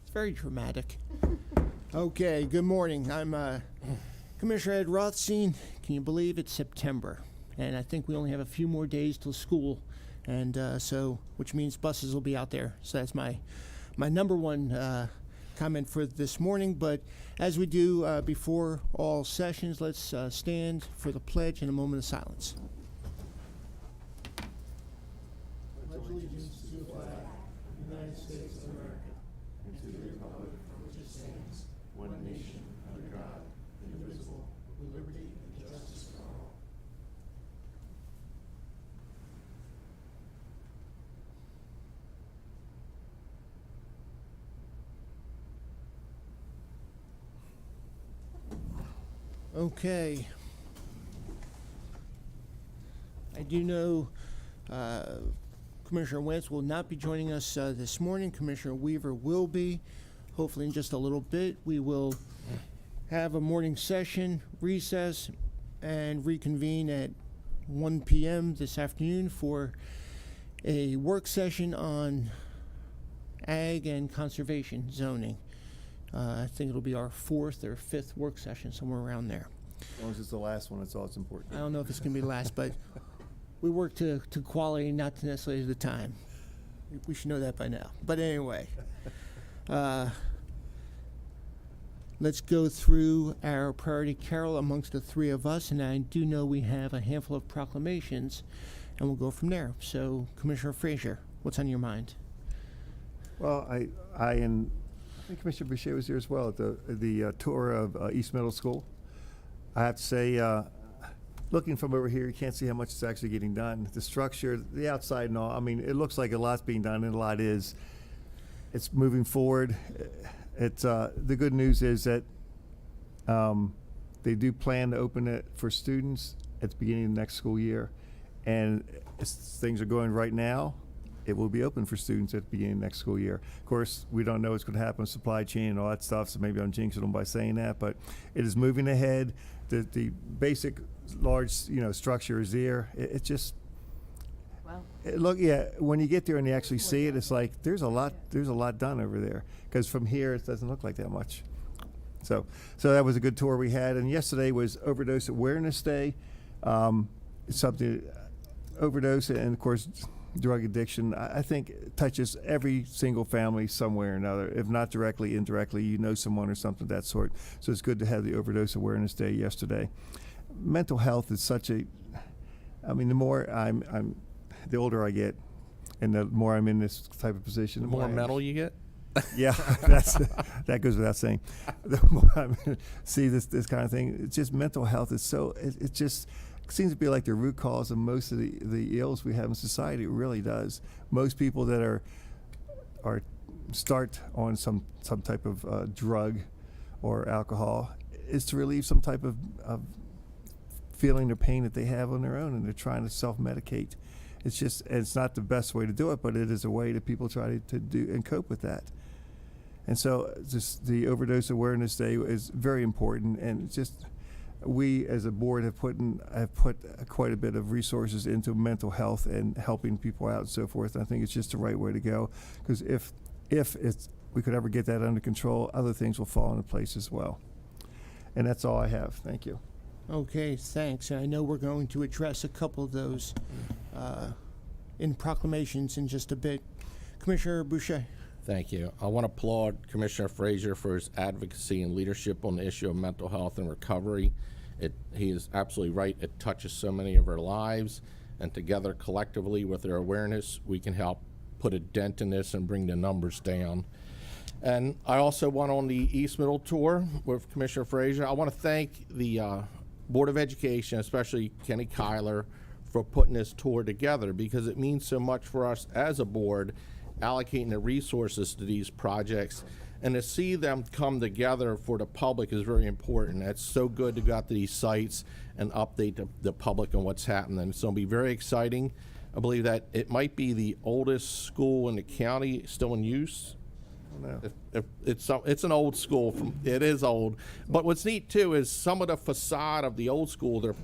It's very dramatic. Okay, good morning. I'm Commissioner Ed Rothstein. Can you believe it's September? And I think we only have a few more days till school, and which means buses will be out there. So that's my number one comment for this morning. But as we do before all sessions, let's stand for the pledge and a moment of silence. Pledge allegiance to the flag of the United States of America and to the republic for which it stands, one nation, under God, indivisible, with liberty and justice for all. Okay. I do know Commissioner Wentz will not be joining us this morning. Commissioner Weaver will be. Hopefully in just a little bit. We will have a morning session, recess, and reconvene at 1 p.m. this afternoon for a work session on ag and conservation zoning. I think it'll be our 4th or 5th work session, somewhere around there. As long as it's the last one, that's all that's important. I don't know if it's going to be the last, but we work to quality, not to necessarily the time. We should know that by now. But anyway, let's go through our priority carol amongst the three of us, and I do know we have a handful of proclamations, and we'll go from there. So, Commissioner Frazier, what's on your mind? Well, I think Commissioner Boucher was here as well at the tour of East Middle School. I have to say, looking from over here, you can't see how much is actually getting done. The structure, the outside and all, I mean, it looks like a lot's being done, and a lot is. It's moving forward. It's the good news is that they do plan to open it for students at the beginning of the next school year. And as things are going right now, it will be open for students at the beginning of next school year. Of course, we don't know what's going to happen with supply chain and all that stuff, so maybe I'm jinxing them by saying that, but it is moving ahead. The basic large structure is there. It just Wow. when you get there and you actually see it, it's like there's a lot done over there, because from here it doesn't look like that much. So that was a good tour we had. And yesterday was Overdose Awareness Day. It's something, overdose and of course drug addiction, I think it touches every single family somewhere or another. If not directly, indirectly, you know someone or something of that sort. So it's good to have the Overdose Awareness Day yesterday. Mental health is such a, I mean, the more the older I get, and the more I'm in this type of position, The more metal you get? Yeah, that goes without saying. The more I see this kind of thing, it's just mental health is so, it just seems to be like the root cause of most of the ills we have in society. It really does. Most people that are start on some type of drug or alcohol is to relieve some type of feeling or pain that they have on their own, and they're trying to self-medicate. It's not the best way to do it, but it is a way that people try to do and cope with that. And so the Overdose Awareness Day is very important, and just we as a board have put quite a bit of resources into mental health and helping people out and so forth. And I think it's just the right way to go, because if we could ever get that under control, other things will fall into place as well. And that's all I have. Thank you. Okay, thanks. And I know we're going to address a couple of those in proclamations in just a bit. Commissioner Boucher. Thank you. I want to applaud Commissioner Frazier for his advocacy and leadership on the issue of mental health and recovery. He is absolutely right. It touches so many of our lives, and together, collectively, with our awareness, we can help put a dent in this and bring the numbers down. And I also went on the East Middle tour with Commissioner Frazier. I want to thank the Board of Education, especially Kenny Kyler, for putting this tour together, because it means so much for us as a board allocating the resources to these projects, and to see them come together for the public is very important. It's so good to go out to these sites and update the public on what's happening. It's going to be very exciting. I believe that it might be the oldest school in the county still in use. No. It's an old school. It is old. But what's neat too is some of the facade of the old school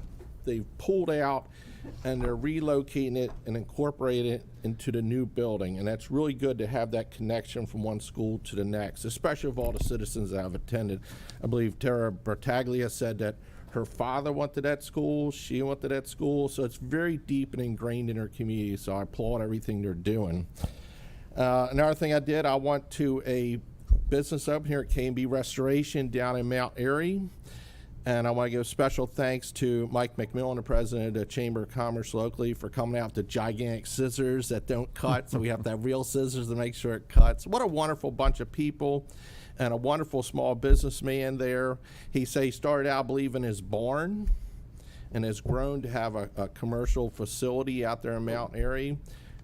they've pulled out and they're relocating it and incorporating it into the new building. And that's really good to have that connection from one school to the next, especially of all the citizens that have attended. I believe Tara Bertaglia said that her father went to that school, she went to that school, so it's very deep and ingrained in her community, so I applaud everything they're doing. Another thing I did, I went to a business open here at K&B Restoration down in Mount Airy, and I want to give special thanks to Mike McMillan, the president of the Chamber of Commerce locally, for coming out with the gigantic scissors that don't cut, so we have to have real scissors to make sure it cuts. What a wonderful bunch of people, and a wonderful small businessman there. He said he started out, I believe, in his barn, and has grown to have a commercial facility out there in Mount Airy.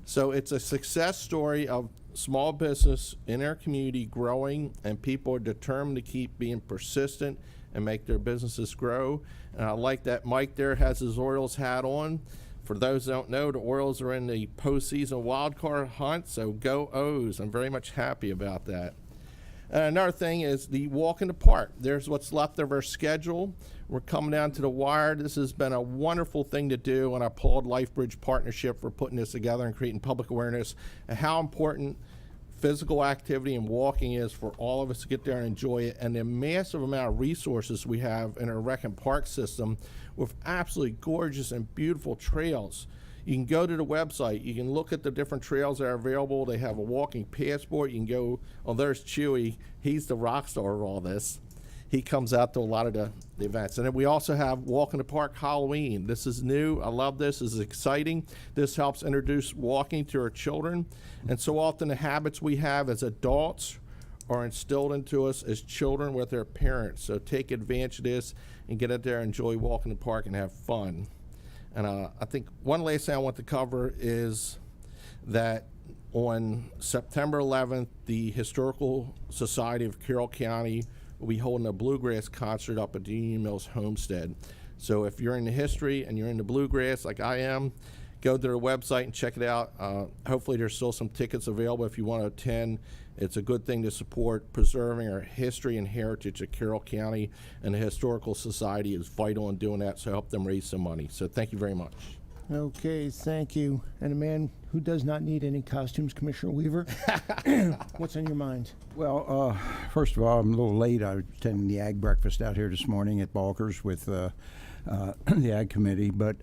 So it's a success story of small business in our community growing, and people are determined to keep being persistent and make their businesses grow. And I like that Mike there has his Orioles hat on. For those that don't know, the Orioles are in the postseason wild card hunt, so go O's. I'm very much happy about that. Another thing is the walk in the park. There's what's left of our schedule. We're coming down to the wire. This has been a wonderful thing to do, and I applaud LifeBridge Partnership for putting this together and creating public awareness of how important physical activity and walking is for all of us to get there and enjoy it, and the massive amount of resources we have in our rec and park system with absolutely gorgeous and beautiful trails. You can go to the website, you can look at the different trails that are available. They have a walking passport. You can go, oh, there's Chewy. He's the rock star of all this. He comes out to a lot of the events. And then we also have Walk in the Park Halloween. This is new. I love this. This is exciting. This helps introduce walking to our children. And so often the habits we have as adults are instilled into us as children with their parents. So take advantage of this and get out there and enjoy walking the park and have fun. And I think one last thing I want to cover is that on September 11th, the Historical Society of Carroll County will be holding a bluegrass concert up at the Union Mills Homestead. So if you're into history and you're into bluegrass like I am, go to their website and check it out. Hopefully there's still some tickets available if you want to attend. It's a good thing to support preserving our history and heritage of Carroll County, and the Historical Society is vital in doing that, so help them raise some money. So thank you very much. Okay, thank you. And a man who does not need any costumes, Commissioner Weaver. What's on your mind? Well, first of all, I'm a little late. I was attending the Ag Breakfast out here this morning at Balkers with the Ag Committee. But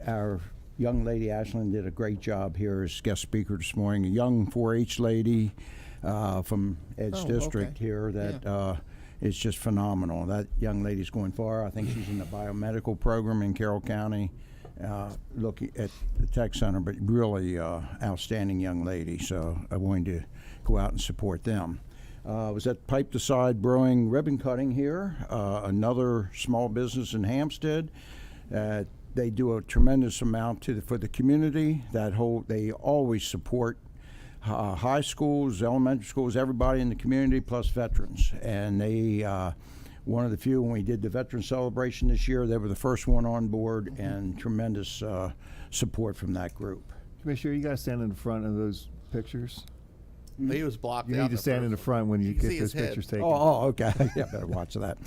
our young lady, Ashlyn, did a great job here as guest speaker this morning. A young 4-H lady from Ed's district here that is just phenomenal. That young lady's going far. I think she's in the biomedical program in Carroll County, looking at the tech center, but really outstanding young lady. So I wanted to go out and support them. Was at Pipe to Side Brewing ribbon cutting here, another small business in Hampstead. They do a tremendous amount for the community. They always support high schools, elementary schools, everybody in the community, plus veterans. And they, one of the few, when we did the veteran celebration this year, they were the first one on board, and tremendous support from that group. Commissioner, you got to stand in the front of those pictures. He was blocked You out. need to stand in the front when you can see get his those head. pictures taken. Oh, okay. Yeah, better watch that.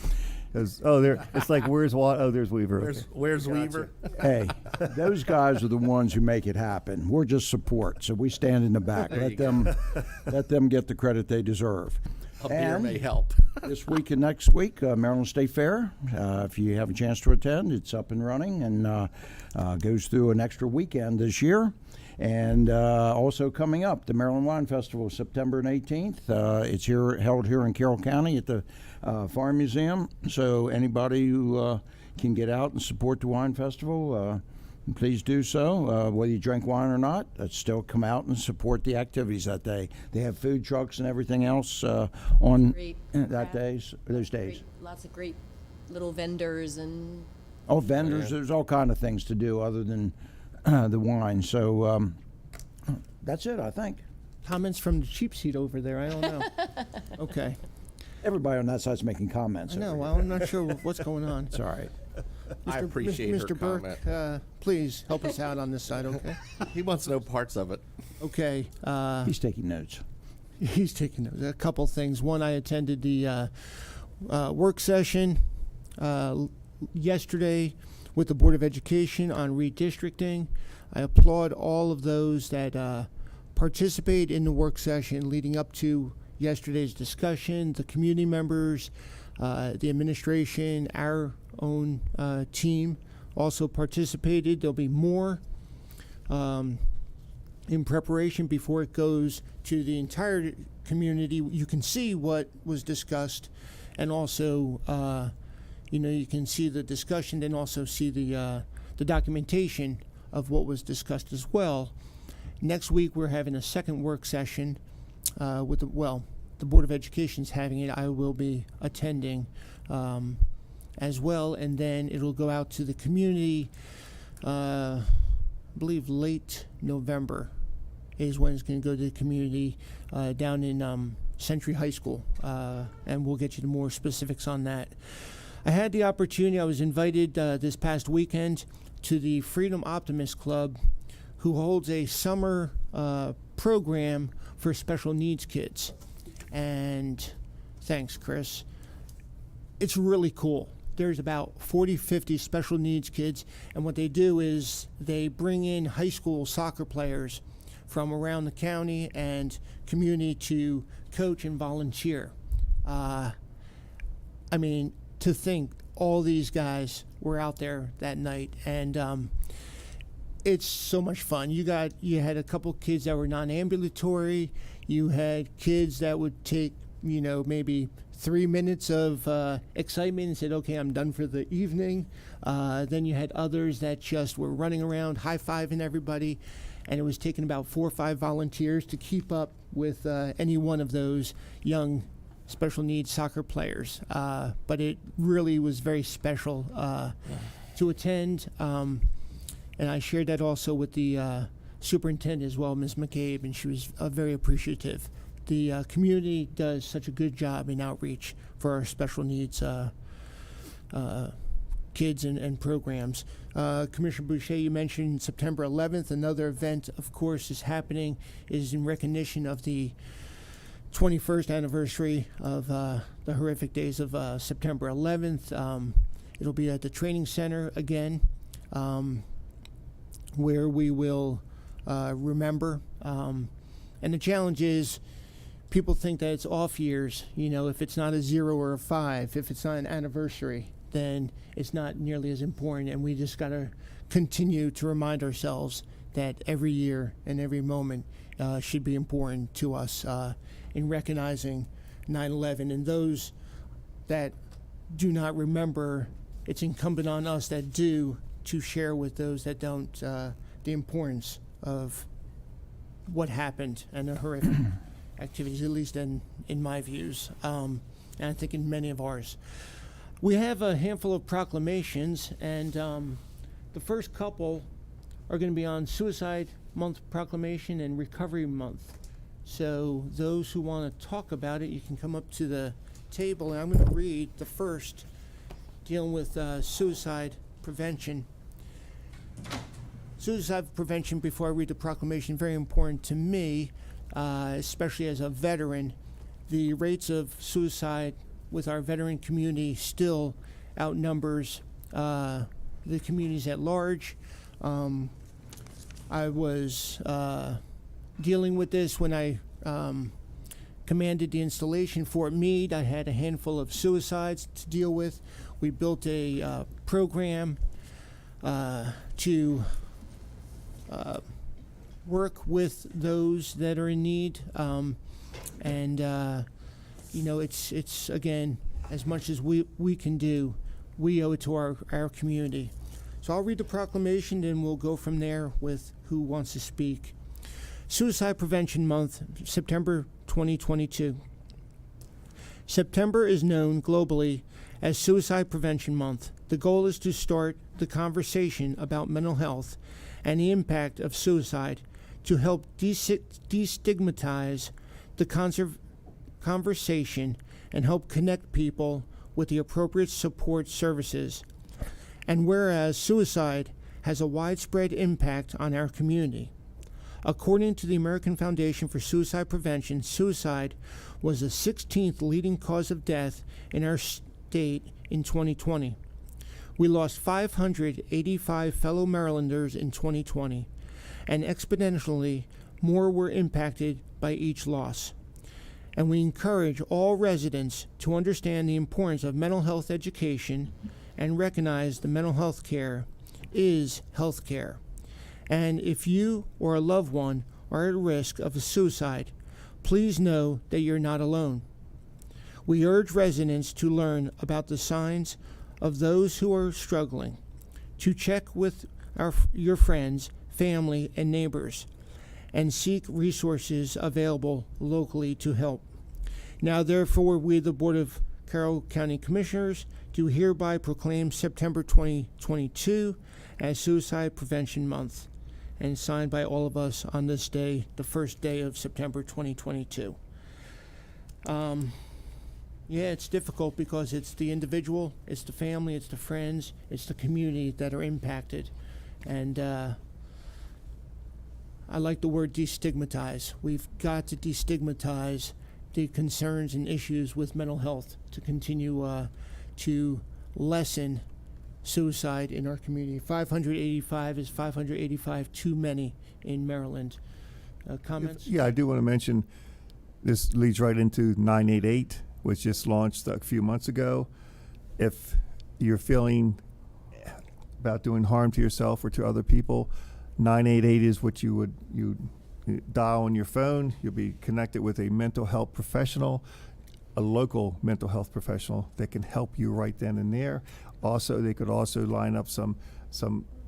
It's like, where's Watt? Oh, there's Weaver. Where's Weaver? Hey, those guys are the ones who make it happen. We're just support, so we stand in the back. Let them get the credit they deserve. A beer may help. This week and next week, Maryland State Fair. If you have a chance to attend, it's up and running and goes through an extra weekend this year. And also coming up, the Maryland Wine Festival, September 18th. It's held here in Carroll County at the Farm Museum. So anybody who can get out and support the wine festival, please do so. Whether you drink wine or not, still come out and support the activities that day. They have food trucks and everything else on Great those days. Lots of great little vendors and Oh, vendors, there's all kind of things to do other than the wine. So that's it, I think. Comments from the cheap seat over there, I don't know. Okay. Everybody on that side's making comments. I know, over well, I'm not sure what's going on. It's all right. I appreciate her Mr. Burke, comment. please help us out on this side, okay? He wants no parts of it. Okay. He's taking notes. He's taking notes. A couple things. One, I attended the work session yesterday with the Board of Education on redistricting. I applaud all of those that participate in the work session leading up to yesterday's discussion, the community members, the administration, our own team also participated. There'll be more in preparation before it goes to the entire community. You can see what was discussed, and also, you can see the discussion, then also see the documentation of what was discussed as well. Next week, we're having a second work session with the Board of Education's having it. I will be attending as well, and then it'll go out to the community. I believe late November is when it's going to go to the community down in Century High School, and we'll get you the more specifics on that. I had the opportunity, I was invited this past weekend to the Freedom Optimist Club, who holds a summer program for special needs kids. And thanks, Chris. It's really cool. There's about 40, 50 special needs kids, and what they do is they bring in high school soccer players from around the county and community to coach and volunteer. To think all these guys were out there that night, and it's so much fun. You had a couple kids that were non-ambulatory. You had kids that would take, maybe 3 minutes of excitement and said, okay, I'm done for the evening. Then you had others that just were running around, high-fiving everybody, and it was taking about 4 or 5 volunteers to keep up with any one of those young special needs soccer players. But it really was very special to attend. And I shared that also with the superintendent as well, Ms. McCabe, and she was very appreciative. The community does such a good job in outreach for our special needs kids and programs. Commissioner Boucher, you mentioned September 11th. Another event, of course, is in recognition of the 21st anniversary of the horrific days of September 11th. It'll be at the training center again, where we will remember. And the challenge is, people think that it's off years. If it's not a 0 or a 5, if it's not an anniversary, then it's not nearly as important. And we just got to continue to remind ourselves that every year and every moment should be important to us in recognizing 9/11. And those that do not remember, it's incumbent on us that do to share with those that don't the importance of what happened and the horrific activities, at least in my views, and I think in many of ours. We have a handful of proclamations, and the first couple are going to be on Suicide Month proclamation and Recovery Month. So those who want to talk about it, you can come up to the table, and I'm going to read the first, dealing with suicide prevention. Suicide prevention, before I read the proclamation, very important to me, especially as a veteran. The rates of suicide with our veteran community still outnumbers the communities at large. I was dealing with this when I commanded the installation Fort Meade. I had a handful of suicides to deal with. We built a program to work with those that are in need, it's again, as much as we can do, we owe it to our community. So I'll read the proclamation, and we'll go from there with who wants to speak. Suicide Prevention Month, September 2022. September is known globally as Suicide Prevention Month. The goal is to start the conversation about mental health and the impact of suicide to help destigmatize the conversation and help connect people with the appropriate support services. And whereas suicide has a widespread impact on our community. According to the American Foundation for Suicide Prevention, suicide was the 16th leading cause of death in our state in 2020. We lost 585 fellow Marylanders in 2020, and exponentially more were impacted by each loss. And we encourage all residents to understand the importance of mental health education and recognize the mental health care is health care. And if you or a loved one are at risk of a suicide, please know that you're not alone. We urge residents to learn about the signs of those who are struggling, to check with your friends, family, and neighbors, and seek resources available locally to help. Now, therefore, we, the Board of Carroll County Commissioners, do hereby proclaim September 2022 as Suicide Prevention Month, and signed by all of us on this day, the first day of September 2022. Yeah, it's difficult because it's the individual, it's the family, it's the friends, it's the community that are impacted. And I like the word destigmatize. We've got to destigmatize the concerns and issues with mental health to continue to lessen suicide in our community. 585 is 585 too many in Maryland. Comments? Yeah, I do want to mention this leads right into 988, which just launched a few months ago. If you're feeling about doing harm to yourself or to other people, 988 is what you dial on your phone. You'll be connected with a mental health professional, a local mental health professional that can help you right then and there. Also, they could also line up some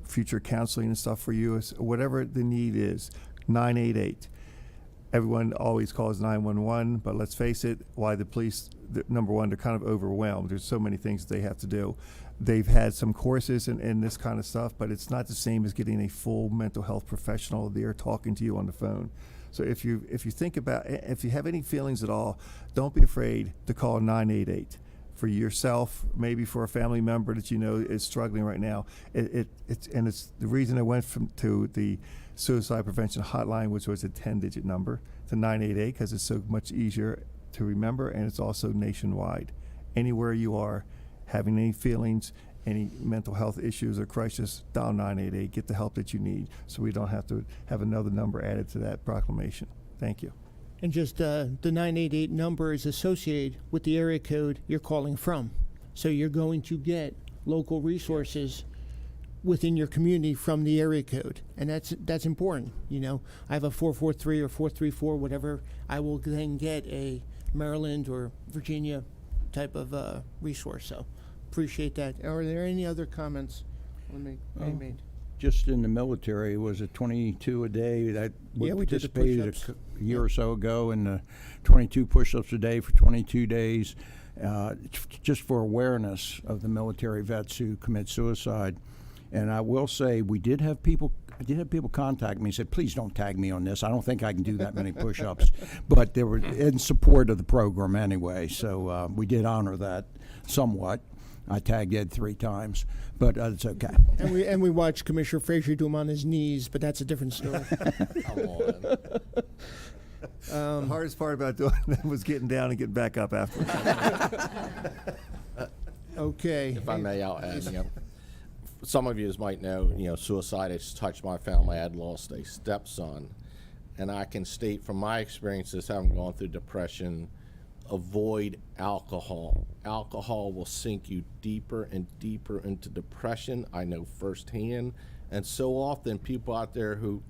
future counseling and stuff for you, whatever the need is. 988. Everyone always calls 911, but let's face it, why the police, number one, they're kind of overwhelmed. There's so many things they have to do. They've had some courses in this kind of stuff, but it's not the same as getting a full mental health professional there talking to you on the phone. So if you think about, if you have any feelings at all, don't be afraid to call 988 for yourself, maybe for a family member that you know is struggling right now. It's the reason I went to the suicide prevention hotline, which was a 10-digit number, to 988, because it's so much easier to remember, and it's also nationwide. Anywhere you are having any feelings, any mental health issues or crisis, dial 988, get the help that you need, so we don't have to have another number added to that proclamation. Thank you. And just the 988 number is associated with the area code you're calling from. So you're going to get local resources within your community from the area code. And that's important. You know, I have a 443 or 434, whatever. I will then get a Maryland or Virginia type of resource. So appreciate that. Are there any other comments made? Just in the military, it was a 22 a day that Yeah, we did the participated push-ups. a year or so ago in the 22 push-ups a day for 22 days, just for awareness of the military vets who commit suicide. And I will say, I did have people contact me and said, please don't tag me on this. I don't think I can do that many push-ups. But they were in support of the program anyway, so we did honor that somewhat. I tagged Ed 3 times, but it's okay. And we watched Commissioner Frazier do them on his knees, but that's a different story. Come on. The hardest part about doing that was getting down and getting back up afterwards. Okay. If I may, I'll add, some of you might know, suicide has touched my family. I had lost a stepson. And I can state from my experiences, having gone through depression, avoid alcohol. Alcohol will sink you deeper and deeper into depression. I know firsthand. And so often people out there who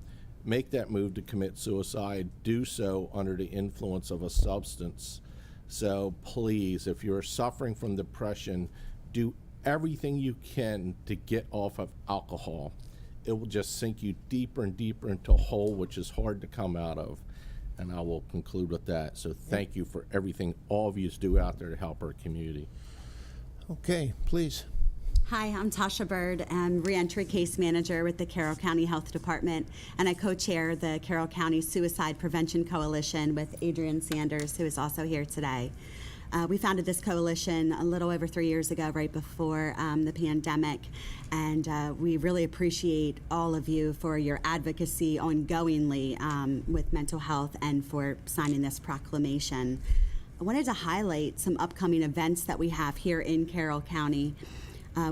make that move to commit suicide do so under the influence of a substance. So please, if you're suffering from depression, do everything you can to get off of alcohol. It will just sink you deeper and deeper into a hole which is hard to come out of. And I will conclude with that. So thank you for everything all of you do out there to help our community. Okay, please. Hi, I'm Tasha Bird. I'm Reentry Case Manager with the Carroll County Health Department, and I co-chair the Carroll County Suicide Prevention Coalition with Adrian Sanders, who is also here today. We founded this coalition a little over 3 years ago, right before the pandemic, and we really appreciate all of you for your advocacy ongoingly with mental health and for signing this proclamation. I wanted to highlight some upcoming events that we have here in Carroll County.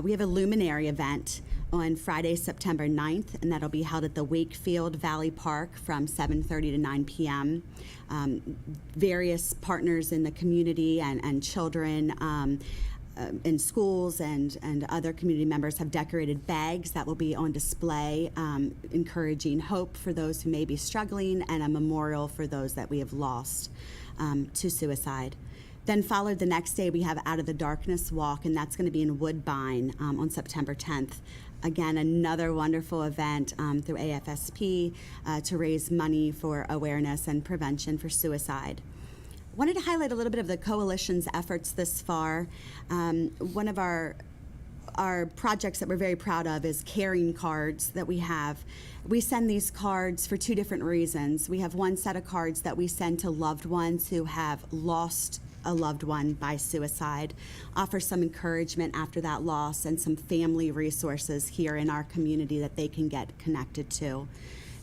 We have a luminary event on Friday, September 9th, and that'll be held at the Wakefield Valley Park from 7:30 to 9 p.m. Various partners in the community and children in schools and other community members have decorated bags that will be on display, encouraging hope for those who may be struggling and a memorial for those that we have lost to suicide. Then followed the next day, we have Out of the Darkness Walk, and that's going to be in Woodbine on September 10th. Again, another wonderful event through AFSP to raise money for awareness and prevention for suicide. Wanted to highlight a little bit of the coalition's efforts this far. One of our projects that we're very proud of is caring cards that we have. We send these cards for two different reasons. We have one set of cards that we send to loved ones who have lost a loved one by suicide, offer some encouragement after that loss and some family resources here in our community that they can get connected to.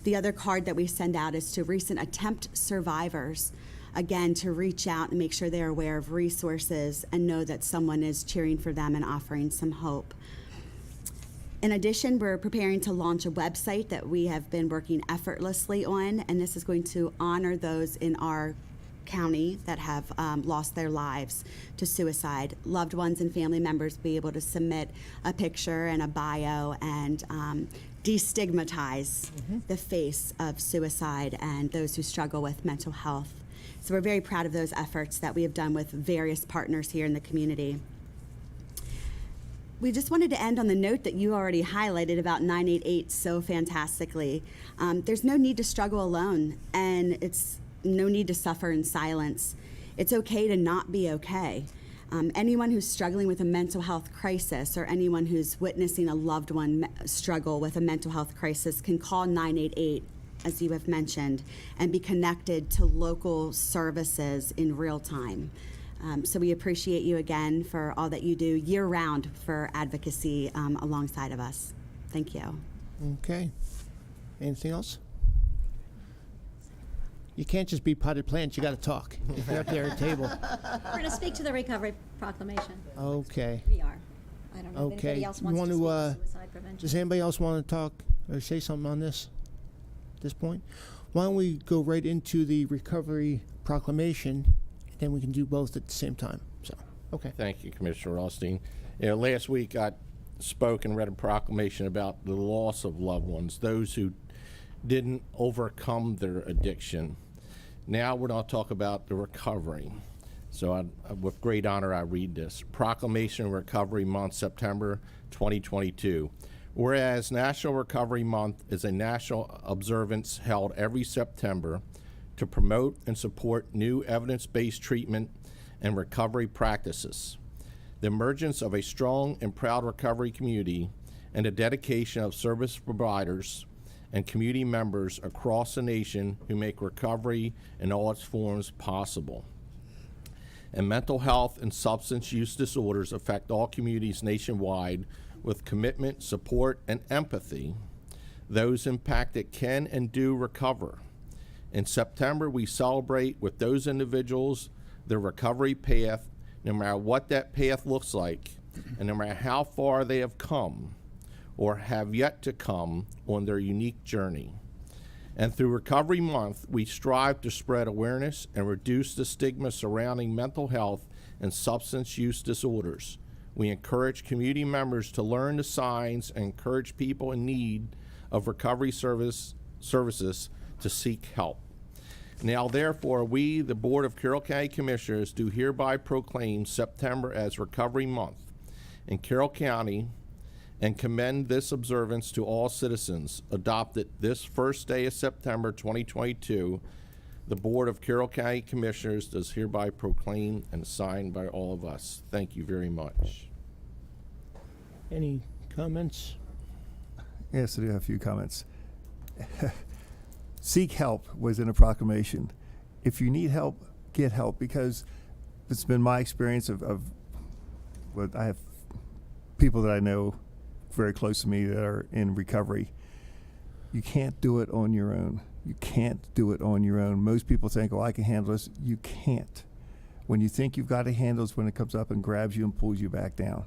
The other card that we send out is to recent attempt survivors, again, to reach out and make sure they're aware of resources and know that someone is cheering for them and offering some hope. In addition, we're preparing to launch a website that we have been working effortlessly on, and this is going to honor those in our county that have lost their lives to suicide. Loved ones and family members be able to submit a picture and a bio and destigmatize the face of suicide and those who struggle with mental health. So we're very proud of those efforts that we have done with various partners here in the community. We just wanted to end on the note that you already highlighted about 988 so fantastically. There's no need to struggle alone, and it's no need to suffer in silence. It's okay to not be okay. Anyone who's struggling with a mental health crisis or anyone who's witnessing a loved one struggle with a mental health crisis can call 988, as you have mentioned, and be connected to local services in real time. So we appreciate you again for all that you do year-round for advocacy alongside of us. Thank you. Okay. Anything else? You can't just be potted plants, you got to talk. If you're up there at the table. We're going to speak to the recovery proclamation. Okay. We are. I don't know if Okay. anybody else You wants to want speak to suicide prevention. Does anybody else want to talk or say something on this at this point? Why don't we go right into the recovery proclamation, then we can do both at the same time. So, okay. Thank you, Commissioner Rothstein. Last week I spoke and read a proclamation about the loss of loved ones, those who didn't overcome their addiction. Now we're going to talk about the recovery. So with great honor, I read this. Proclamation Recovery Month, September 2022. Whereas National Recovery Month is a national observance held every September to promote and support new evidence-based treatment and recovery practices, the emergence of a strong and proud recovery community, and the dedication of service providers and community members across the nation who make recovery in all its forms possible. And mental health and substance use disorders affect all communities nationwide. With commitment, support, and empathy, those impacted can and do recover. In September, we celebrate with those individuals their recovery path, no matter what that path looks like, and no matter how far they have come or have yet to come on their unique journey. And through Recovery Month, we strive to spread awareness and reduce the stigma surrounding mental health and substance use disorders. We encourage community members to learn the signs and encourage people in need of recovery services to seek help. Now, therefore, we, the Board of Carroll County Commissioners, do hereby proclaim September as Recovery Month in Carroll County and commend this observance to all citizens. Adopted this first day of September 2022, the Board of Carroll County Commissioners does hereby proclaim and signed by all of us. Thank you very much. Any comments? Yes, I do have a few comments. Seek help was in a proclamation. If you need help, get help, because it's been my experience of what I have people that I know very close to me that are in recovery. You can't do it on your own. You can't do it on your own. Most people think, oh, I can handle this. You can't. When you think you've got to handle this, when it comes up and grabs you and pulls you back down.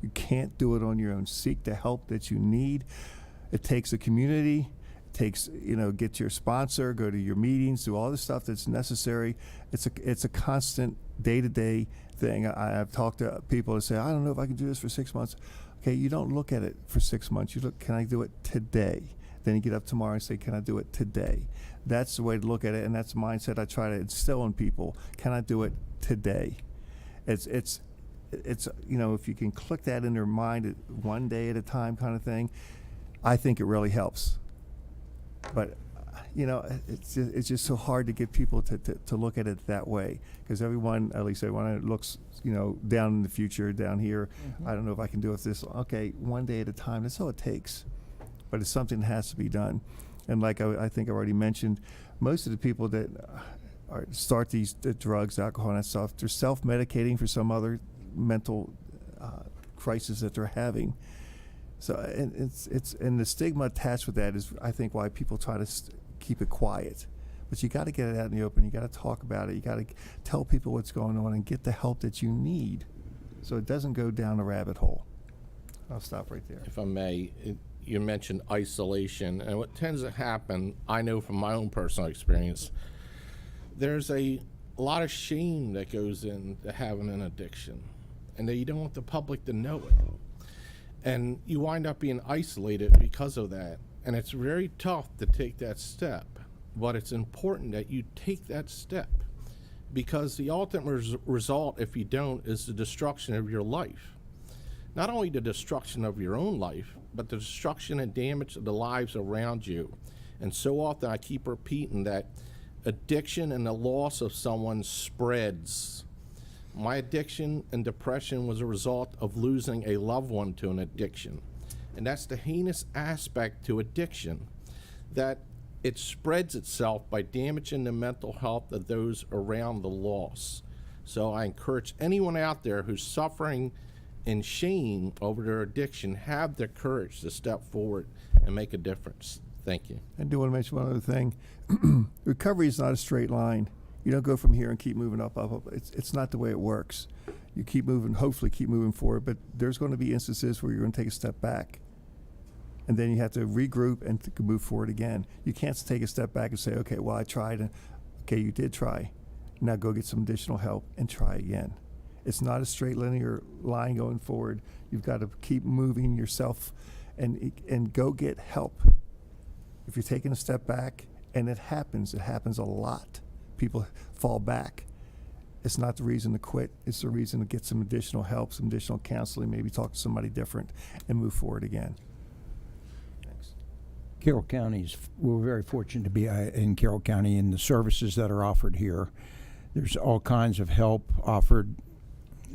You can't do it on your own. Seek the help that you need. It takes a community. It takes, get your sponsor, go to your meetings, do all the stuff that's necessary. It's a constant day-to-day thing. I've talked to people that say, I don't know if I can do this for 6 months. Okay, you don't look at it for 6 months. You look, can I do it today? Then you get up tomorrow and say, can I do it today? That's the way to look at it, and that's the mindset I try to instill in people. Can I do it today? It's if you can click that in their mind one day at a time kind of thing, I think it really helps. But it's just so hard to get people to look at it that way, because everyone, at least everyone looks down in the future, down here. I don't know if I can do it this. Okay, one day at a time. That's all it takes. But it's something that has to be done. And like I think I already mentioned, most of the people that start the drugs, alcohol, and that stuff, they're self-medicating for some other mental crisis that they're having. So and the stigma attached with that is, I think, why people try to keep it quiet. But you got to get it out in the open. You got to talk about it. You got to tell people what's going on and get the help that you need, so it doesn't go down a rabbit hole. I'll stop right there. If I may, you mentioned isolation, and what tends to happen, I know from my own personal experience, there's a lot of shame that goes into having an addiction, and that you don't want the public to know it. And you wind up being isolated because of that. And it's very tough to take that step, but it's important that you take that step, because the ultimate result, if you don't, is the destruction of your life. Not only the destruction of your own life, but the destruction and damage of the lives around you. And so often I keep repeating that addiction and the loss of someone spreads. My addiction and depression was a result of losing a loved one to an addiction. And that's the heinous aspect to addiction, that it spreads itself by damaging the mental health of those around the loss. So I encourage anyone out there who's suffering in shame over their addiction, have the courage to step forward and make a difference. Thank you. I do want to mention one other thing. Recovery is not a straight line. You don't go from here and keep moving up. It's not the way it works. You keep moving, hopefully keep moving forward, but there's going to be instances where you're going to take a step back. And then you have to regroup and move forward again. You can't take a step back and say, okay, well, I tried. And okay, you did try. Now go get some additional help and try again. It's not a straight linear line going forward. You've got to keep moving yourself and go get help. If you're taking a step back, and it happens a lot. People fall back. It's not the reason to quit. It's the reason to get some additional help, some additional counseling, maybe talk to somebody different and move forward again. Thanks. Carroll County's, we're very fortunate to be in Carroll County, and the services that are offered here. There's all kinds of help offered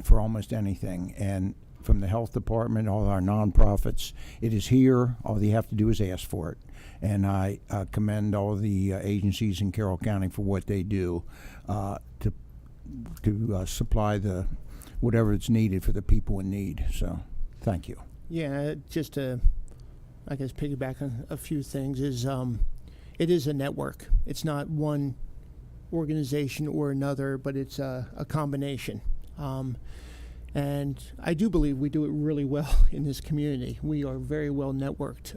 for almost anything, and from the health department, all our nonprofits, it is here. All you have to do is ask for it. And I commend all the agencies in Carroll County for what they do to supply the whatever is needed for the people in need. So, thank you. Yeah, just to, I guess, piggyback on a few things is it is a network. It's not one organization or another, but it's a combination. And I do believe we do it really well in this community. We are very well networked.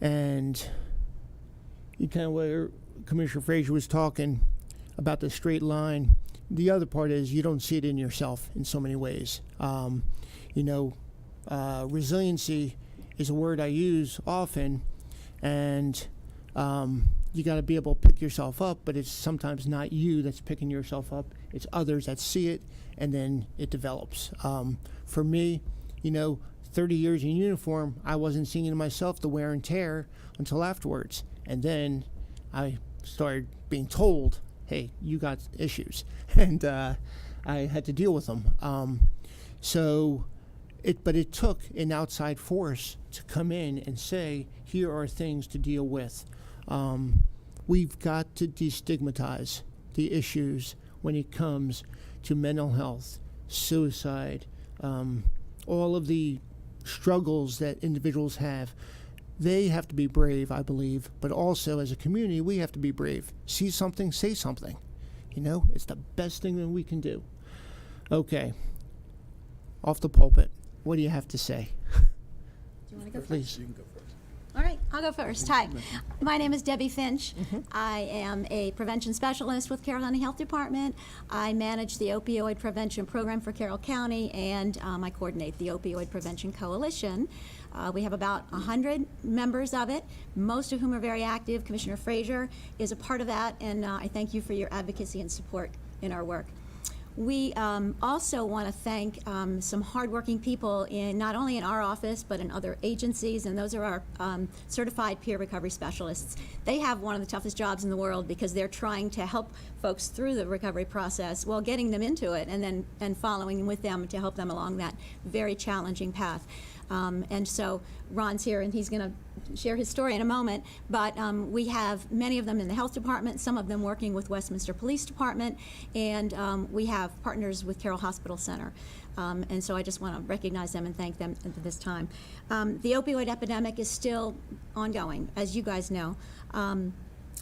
And you kind of where Commissioner Frazier was talking about the straight line, the other part is you don't see it in yourself in so many ways. Resiliency is a word I use often, and you got to be able to pick yourself up, but it's sometimes not you that's picking yourself up. It's others that see it, and then it develops. For me, 30 years in uniform, I wasn't seeing in myself the wear and tear until afterwards. And then I started being told, hey, you got issues. And I had to deal with them. But it took an outside force to come in and say, here are things to deal with. We've got to destigmatize the issues when it comes to mental health, suicide, all of the struggles that individuals have. They have to be brave, I believe, but also as a community, we have to be brave. See something, say something. It's the best thing that we can do. Okay. off the pulpit. What do you have to say? Do you want to go first? Please. All right, I'll go first. Hi, my name is Debbie Finch. I am a prevention specialist with Carroll County Health Department. I manage the opioid prevention program for Carroll County, and I coordinate the Opioid Prevention Coalition. We have about 100 members of it, most of whom are very active. Commissioner Frazier is a part of that, and I thank you for your advocacy and support in our work. We also want to thank some hardworking people not only in our office, but in other agencies, and those are our certified peer recovery specialists. They have one of the toughest jobs in the world because they're trying to help folks through the recovery process while getting them into it and following with them to help them along that very challenging path. And so Ron's here, and he's going to share his story in a moment, but we have many of them in the health department, some of them working with Westminster Police Department, and we have partners with Carroll Hospital Center. And so I just want to recognize them and thank them at this time. The opioid epidemic is still ongoing, as you guys know.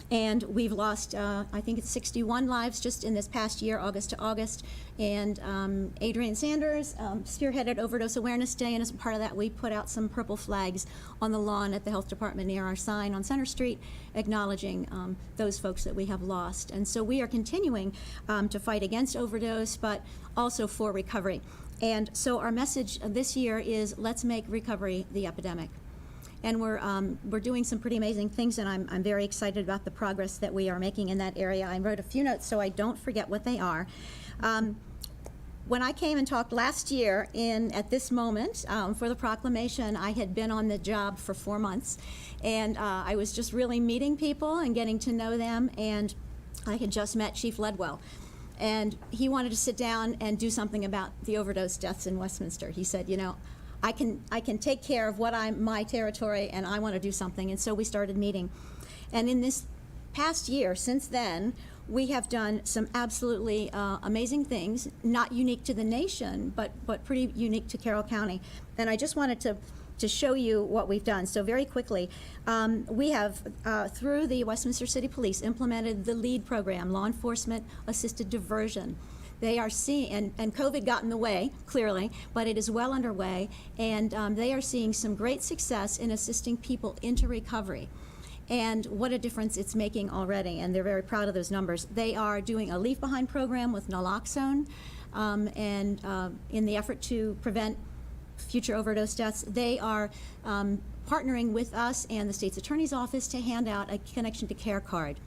And we've lost, I think it's 61 lives just in this past year, August to August. And Adrian Sanders spearheaded Overdose Awareness Day, and as part of that, we put out some purple flags on the lawn at the health department near our sign on Center Street, acknowledging those folks that we have lost. And so we are continuing to fight against overdose, but also for recovery. And so our message this year is, let's make recovery the epidemic. And we're doing some pretty amazing things, and I'm very excited about the progress that we are making in that area. I wrote a few notes so I don't forget what they are. When I came and talked last year at this moment for the proclamation, I had been on the job for 4 months, and I was just really meeting people and getting to know them, and I had just met Chief Ledwell. And he wanted to sit down and do something about the overdose deaths in Westminster. He said, you know, I can take care of my territory, and I want to do something. And so we started meeting. And in this past year, since then, we have done some absolutely amazing things, not unique to the nation, but pretty unique to Carroll County. And I just wanted to show you what we've done. So very quickly, we have, through the Westminster City Police, implemented the LEAD program, Law Enforcement Assisted Diversion. They are seeing, and COVID got in the way, clearly, but it is well underway, and they are seeing some great success in assisting people into recovery. And what a difference it's making already, and they're very proud of those numbers. They are doing a Leave Behind program with naloxone, and in the effort to prevent future overdose deaths. They are partnering with us and the state's attorney's office to hand out a Connection to Care card,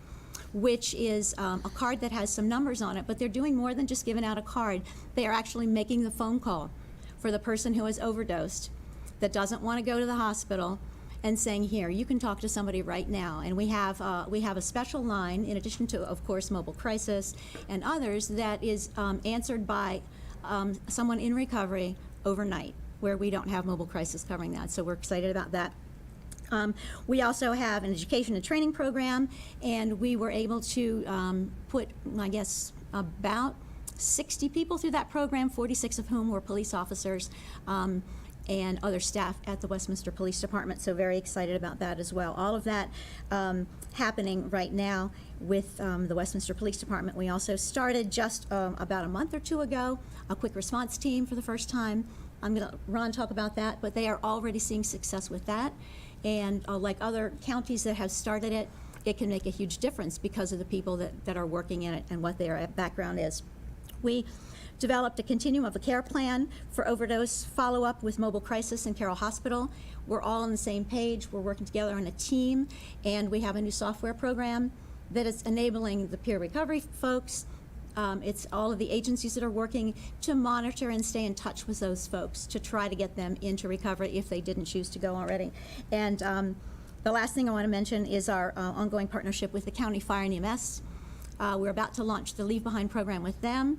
which is a card that has some numbers on it, but they're doing more than just giving out a card. They are actually making the phone call for the person who has overdosed that doesn't want to go to the hospital and saying, here, you can talk to somebody right now. And we have a special line, in addition to, of course, Mobile Crisis and others, that is answered by someone in recovery overnight, where we don't have Mobile Crisis covering that. So we're excited about that. We also have an education and training program, and we were able to put, I guess, about 60 people through that program, 46 of whom were police officers and other staff at the Westminster Police Department. So very excited about that as well. All of that happening right now with the Westminster Police Department. We also started just about a month or two ago a quick response team for the first time. I'm going to let Ron talk about that, but they are already seeing success with that. And like other counties that have started it, it can make a huge difference because of the people that are working in it and what their background is. We developed a continuum of a care plan for overdose follow-up with Mobile Crisis and Carroll Hospital. We're all on the same page. We're working together on a team, and we have a new software program that is enabling the peer recovery folks. It's all of the agencies that are working to monitor and stay in touch with those folks to try to get them into recovery if they didn't choose to go already. And the last thing I want to mention is our ongoing partnership with the County Fire and EMS. We're about to launch the Leave Behind program with them.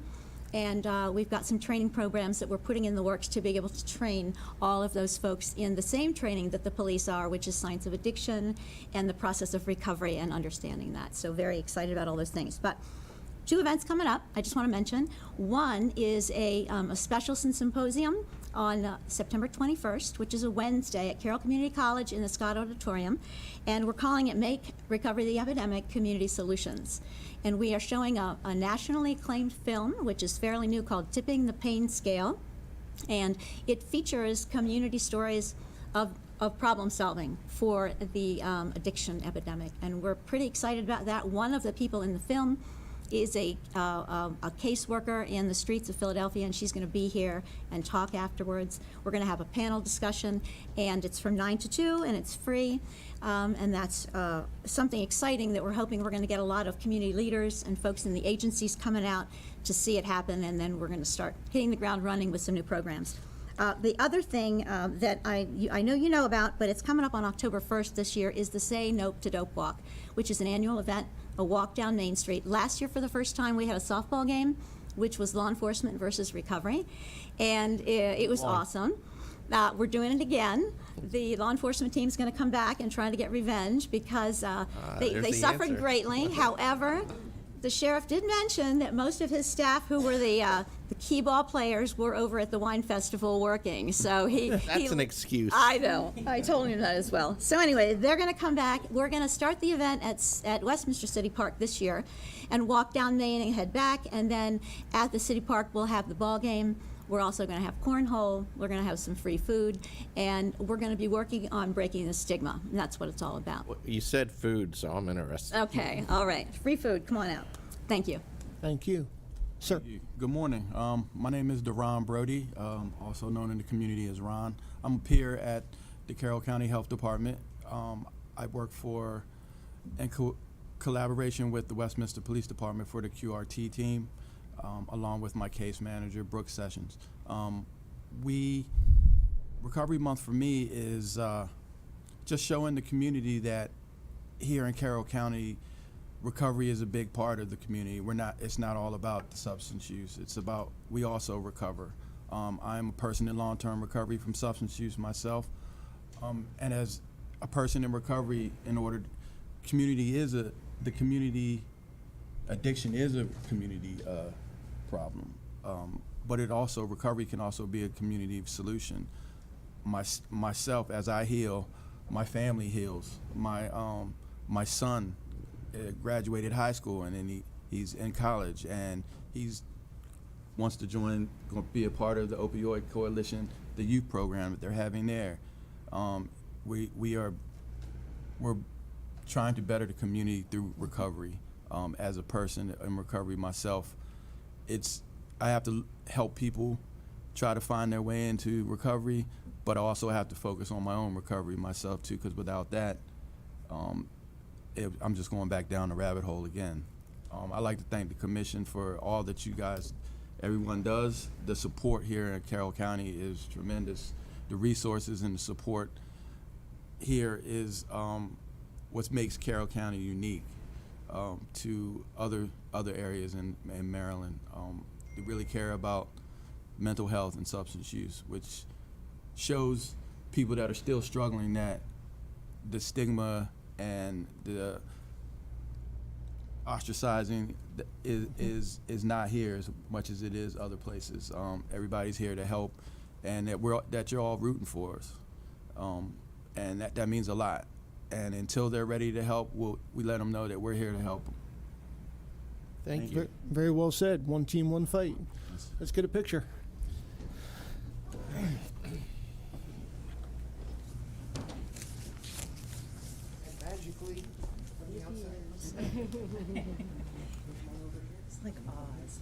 And we've got some training programs that we're putting in the works to be able to train all of those folks in the same training that the police are, which is science of addiction and the process of recovery and understanding that. So very excited about all those things. But 2 events coming up, I just want to mention. One is a special symposium on September 21st, which is a Wednesday at Carroll Community College in the Scott Auditorium. And we're calling it Make Recovery the Epidemic Community Solutions. And we are showing a nationally acclaimed film, which is fairly new, called Tipping the Pain Scale. And it features community stories of problem solving for the addiction epidemic. And we're pretty excited about that. One of the people in the film is a caseworker in the streets of Philadelphia, and she's going to be here and talk afterwards. We're going to have a panel discussion, and it's from 9 to 2, and it's free. And that's something exciting that we're hoping we're going to get a lot of community leaders and folks in the agencies coming out to see it happen, and then we're going to start hitting the ground running with some new programs. The other thing that I know you know about, but it's coming up on October 1st this year, is the Say No to Dope Walk, which is an annual event, a walk down Main Street. Last year, for the first time, we had a softball game, which was law enforcement versus recovery, and it was awesome. We're doing it again. The law enforcement team is going to come back and try to get revenge because they suffered greatly. However, the sheriff did mention that most of his staff, who were the key ball players, were over at the wine festival working. So That's an excuse. I know. I told him that as well. So anyway, they're going to come back. We're going to start the event at Westminster City Park this year, and walk down Main and head back. And then at the city park, we'll have the ball game. We're also going to have cornhole. We're going to have some free food, and we're going to be working on breaking the stigma. And that's what it's all about. You said food, so I'm interested. Okay. All right. Free food. Come on out. Thank you. Thank you. Sir? Good morning. My name is Deron Brody, also known in the community as Ron. I'm a peer at the Carroll County Health Department. I work for, in collaboration with the Westminster Police Department, for the QRT team, along with my case manager, Brooke Sessions. Recovery Month for me is just showing the community that here in Carroll County, recovery is a big part of the community. It's not all about the substance use. It's about, we also recover. I'm a person in long-term recovery from substance use myself. And as a person in recovery, the community addiction is a community problem. But recovery can also be a community solution. Myself, as I heal, my family heals. My son graduated high school, and then he's in college, and wants to be a part of the Opioid Coalition, the youth program that they're having there. We're trying to better the community through recovery. As a person in recovery myself, I have to help people try to find their way into recovery, but I also have to focus on my own recovery myself too, because without that, I'm just going back down the rabbit hole again. I'd like to thank the commission for all that everyone does. The support here in Carroll County is tremendous. The resources and the support here is what makes Carroll County unique to other areas in Maryland. They really care about mental health and substance use, which shows people that are still struggling that the stigma and the ostracizing is not here as much as it is other places. Everybody's here to help, and that you're all rooting for us, and that means a lot. And until they're ready to help, we let them know that we're here to help them. Thank you. Very well said. One team, one fight. Let's get a picture. Magically, from the outside. It's like Oz.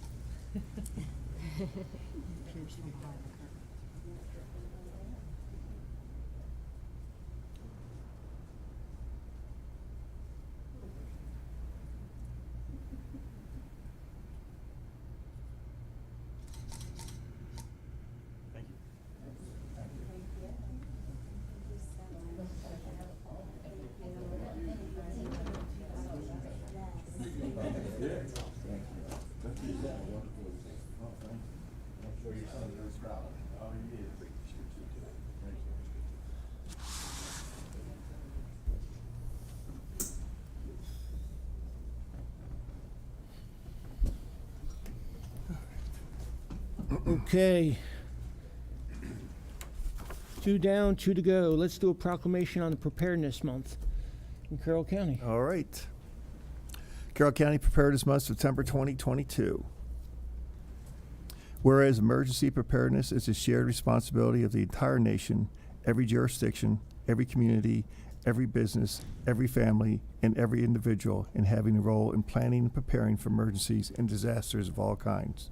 Okay. 2 down, 2 to go. Let's do a proclamation on the Preparedness Month in Carroll County. All right. Carroll County Preparedness Month, September 2022. Whereas emergency preparedness is a shared responsibility of the entire nation, every jurisdiction, every community, every business, every family, and every individual in having a role in planning and preparing for emergencies and disasters of all kinds.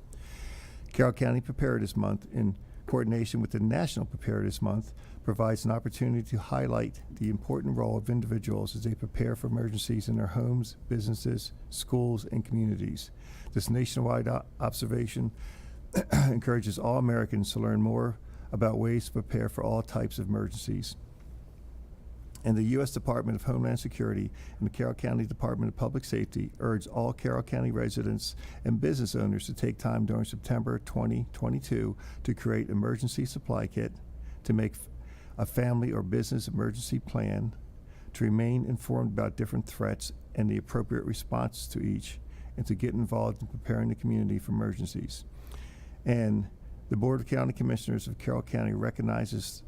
Carroll County Preparedness Month, in coordination with the National Preparedness Month, provides an opportunity to highlight the important role of individuals as they prepare for emergencies in their homes, businesses, schools, and communities. This nationwide observation encourages all Americans to learn more about ways to prepare for all types of emergencies. And the U.S. Department of Homeland Security and the Carroll County Department of Public Safety urge all Carroll County residents and business owners to take time during September 2022 to create emergency supply kit, to make a family or business emergency plan, to remain informed about different threats and the appropriate response to each, and to get involved in preparing the community for emergencies. And the Board of County Commissioners of Carroll County recognizes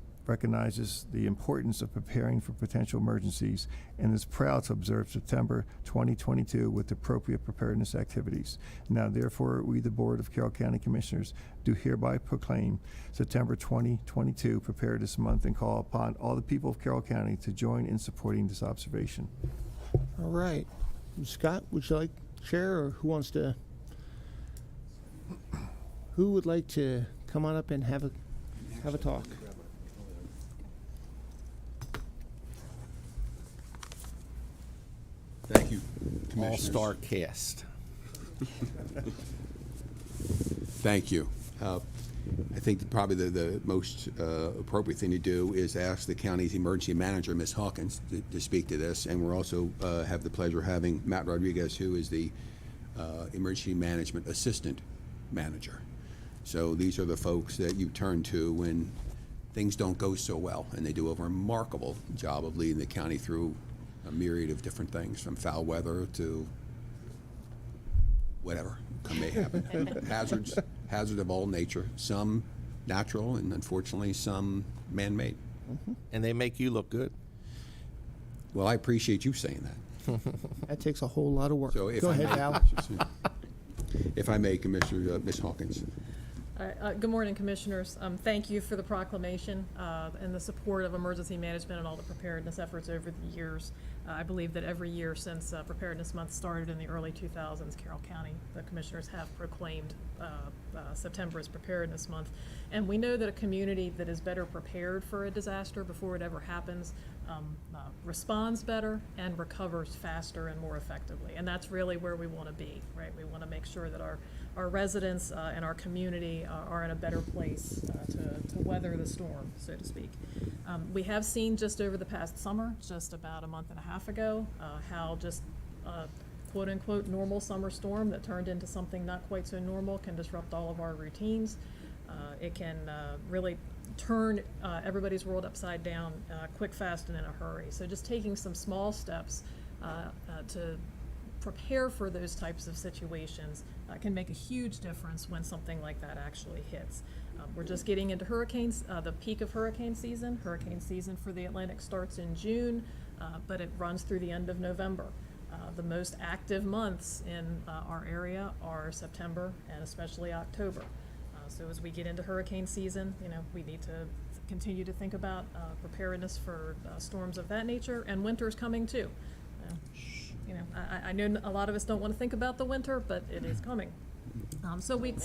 the importance of preparing for potential emergencies and is proud to observe September 2022 with appropriate preparedness activities. Now, therefore, we, the Board of Carroll County Commissioners, do hereby proclaim September 2022 Preparedness Month and call upon all the people of Carroll County to join in supporting this observation. All right. Scott, would you like to share, or who would like to come on up and have a talk? Thank you, Commissioners. All-star cast. Thank you. I think probably the most appropriate thing to do is ask the county's emergency manager, Ms. Hawkins, to speak to this. And we're also have the pleasure of having Matt Rodriguez, who is the emergency management assistant manager. So these are the folks that you turn to when things don't go so well, and they do a remarkable job of leading the county through a myriad of different things, from foul weather to whatever may happen. hazards of all nature, some natural and unfortunately some man-made. And they make you look good. Well, I appreciate you saying that. That takes a whole lot of work. So if Go I ahead, may, Val. If I may, Commissioner, Ms. Hawkins. Good morning, Commissioners. Thank you for the proclamation and the support of emergency management and all the preparedness efforts over the years. I believe that every year since Preparedness Month started in the early 2000s, Carroll County, the Commissioners have proclaimed September as Preparedness Month. And we know that a community that is better prepared for a disaster before it ever happens responds better and recovers faster and more effectively. And that's really where we want to be, right? We want to make sure that our residents and our community are in a better place to weather the storm, so to speak. We have seen just over the past summer, just about a month and a half ago, how just quote-unquote normal summer storm that turned into something not quite so normal can disrupt all of our routines. It can really turn everybody's world upside down quick, fast, and in a hurry. So just taking some small steps to prepare for those types of situations can make a huge difference when something like that actually hits. We're just getting into hurricanes, the peak of hurricane season. Hurricane season for the Atlantic starts in June, but it runs through the end of November. The most active months in our area are September and especially October. So as we get into hurricane season, we need to continue to think about preparedness for storms of that nature, and winter's coming too. I know a lot of us don't want to think about the winter, but it is coming. So we That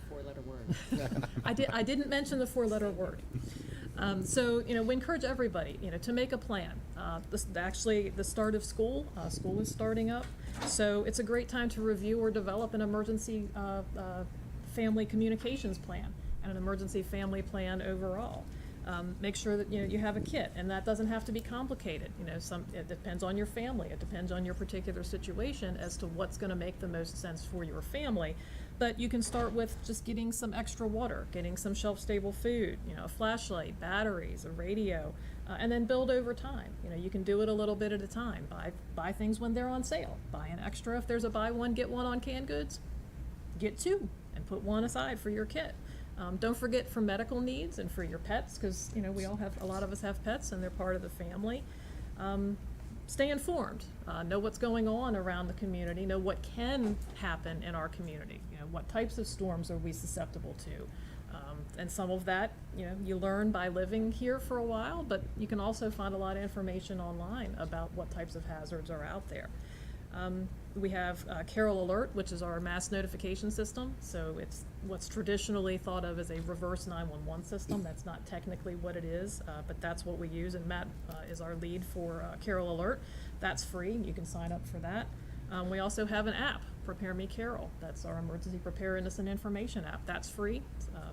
four-letter word. I didn't mention the four-letter word. So we encourage everybody to make a plan. Actually, the start of school is starting up, so it's a great time to review or develop an emergency family communications plan and an emergency family plan overall. Make sure that you have a kit, and that doesn't have to be complicated. It depends on your family. It depends on your particular situation as to what's going to make the most sense for your family. But you can start with just getting some extra water, getting some shelf-stable food, a flashlight, batteries, a radio, and then build over time. You can do it a little bit at a time. Buy things when they're on sale. Buy an extra if there's a buy one, get one on canned goods. Get two and put one aside for your kit. Don't forget for medical needs and for your pets, because a lot of us have pets and they're part of the family. stay informed, know what's going on around the community, know what can happen in our community. You know, what types of storms are we susceptible to? And some of that, you learn by living here for a while, but you can also find a lot of information online about what types of hazards are out there. We have Carroll Alert, which is our mass notification system. So it's what's traditionally thought of as a reverse 911 system. That's not technically what it is, but that's what we use. And Matt is our lead for Carroll Alert. That's free. You can sign up for that. We also have an app, Prepare Me Carroll. That's our emergency preparedness and information app. That's free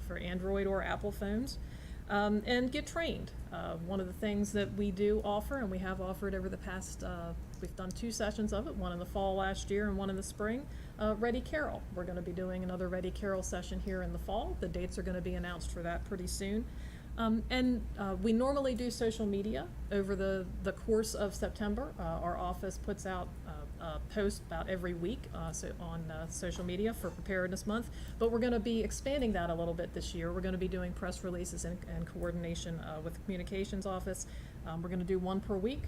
for Android or Apple phones. And get trained. One of the things that we do offer, and we have offered over the past, we've done 2 sessions of it, one in the fall last year and one in the spring, Ready Carroll. We're going to be doing another Ready Carroll session here in the fall. The dates are going to be announced for that pretty soon. We normally do social media over the course of September. Our office puts out a post about every week on social media for Preparedness Month, but we're going to be expanding that a little bit this year. We're going to be doing press releases in coordination with the communications office. We're going to do 1 per week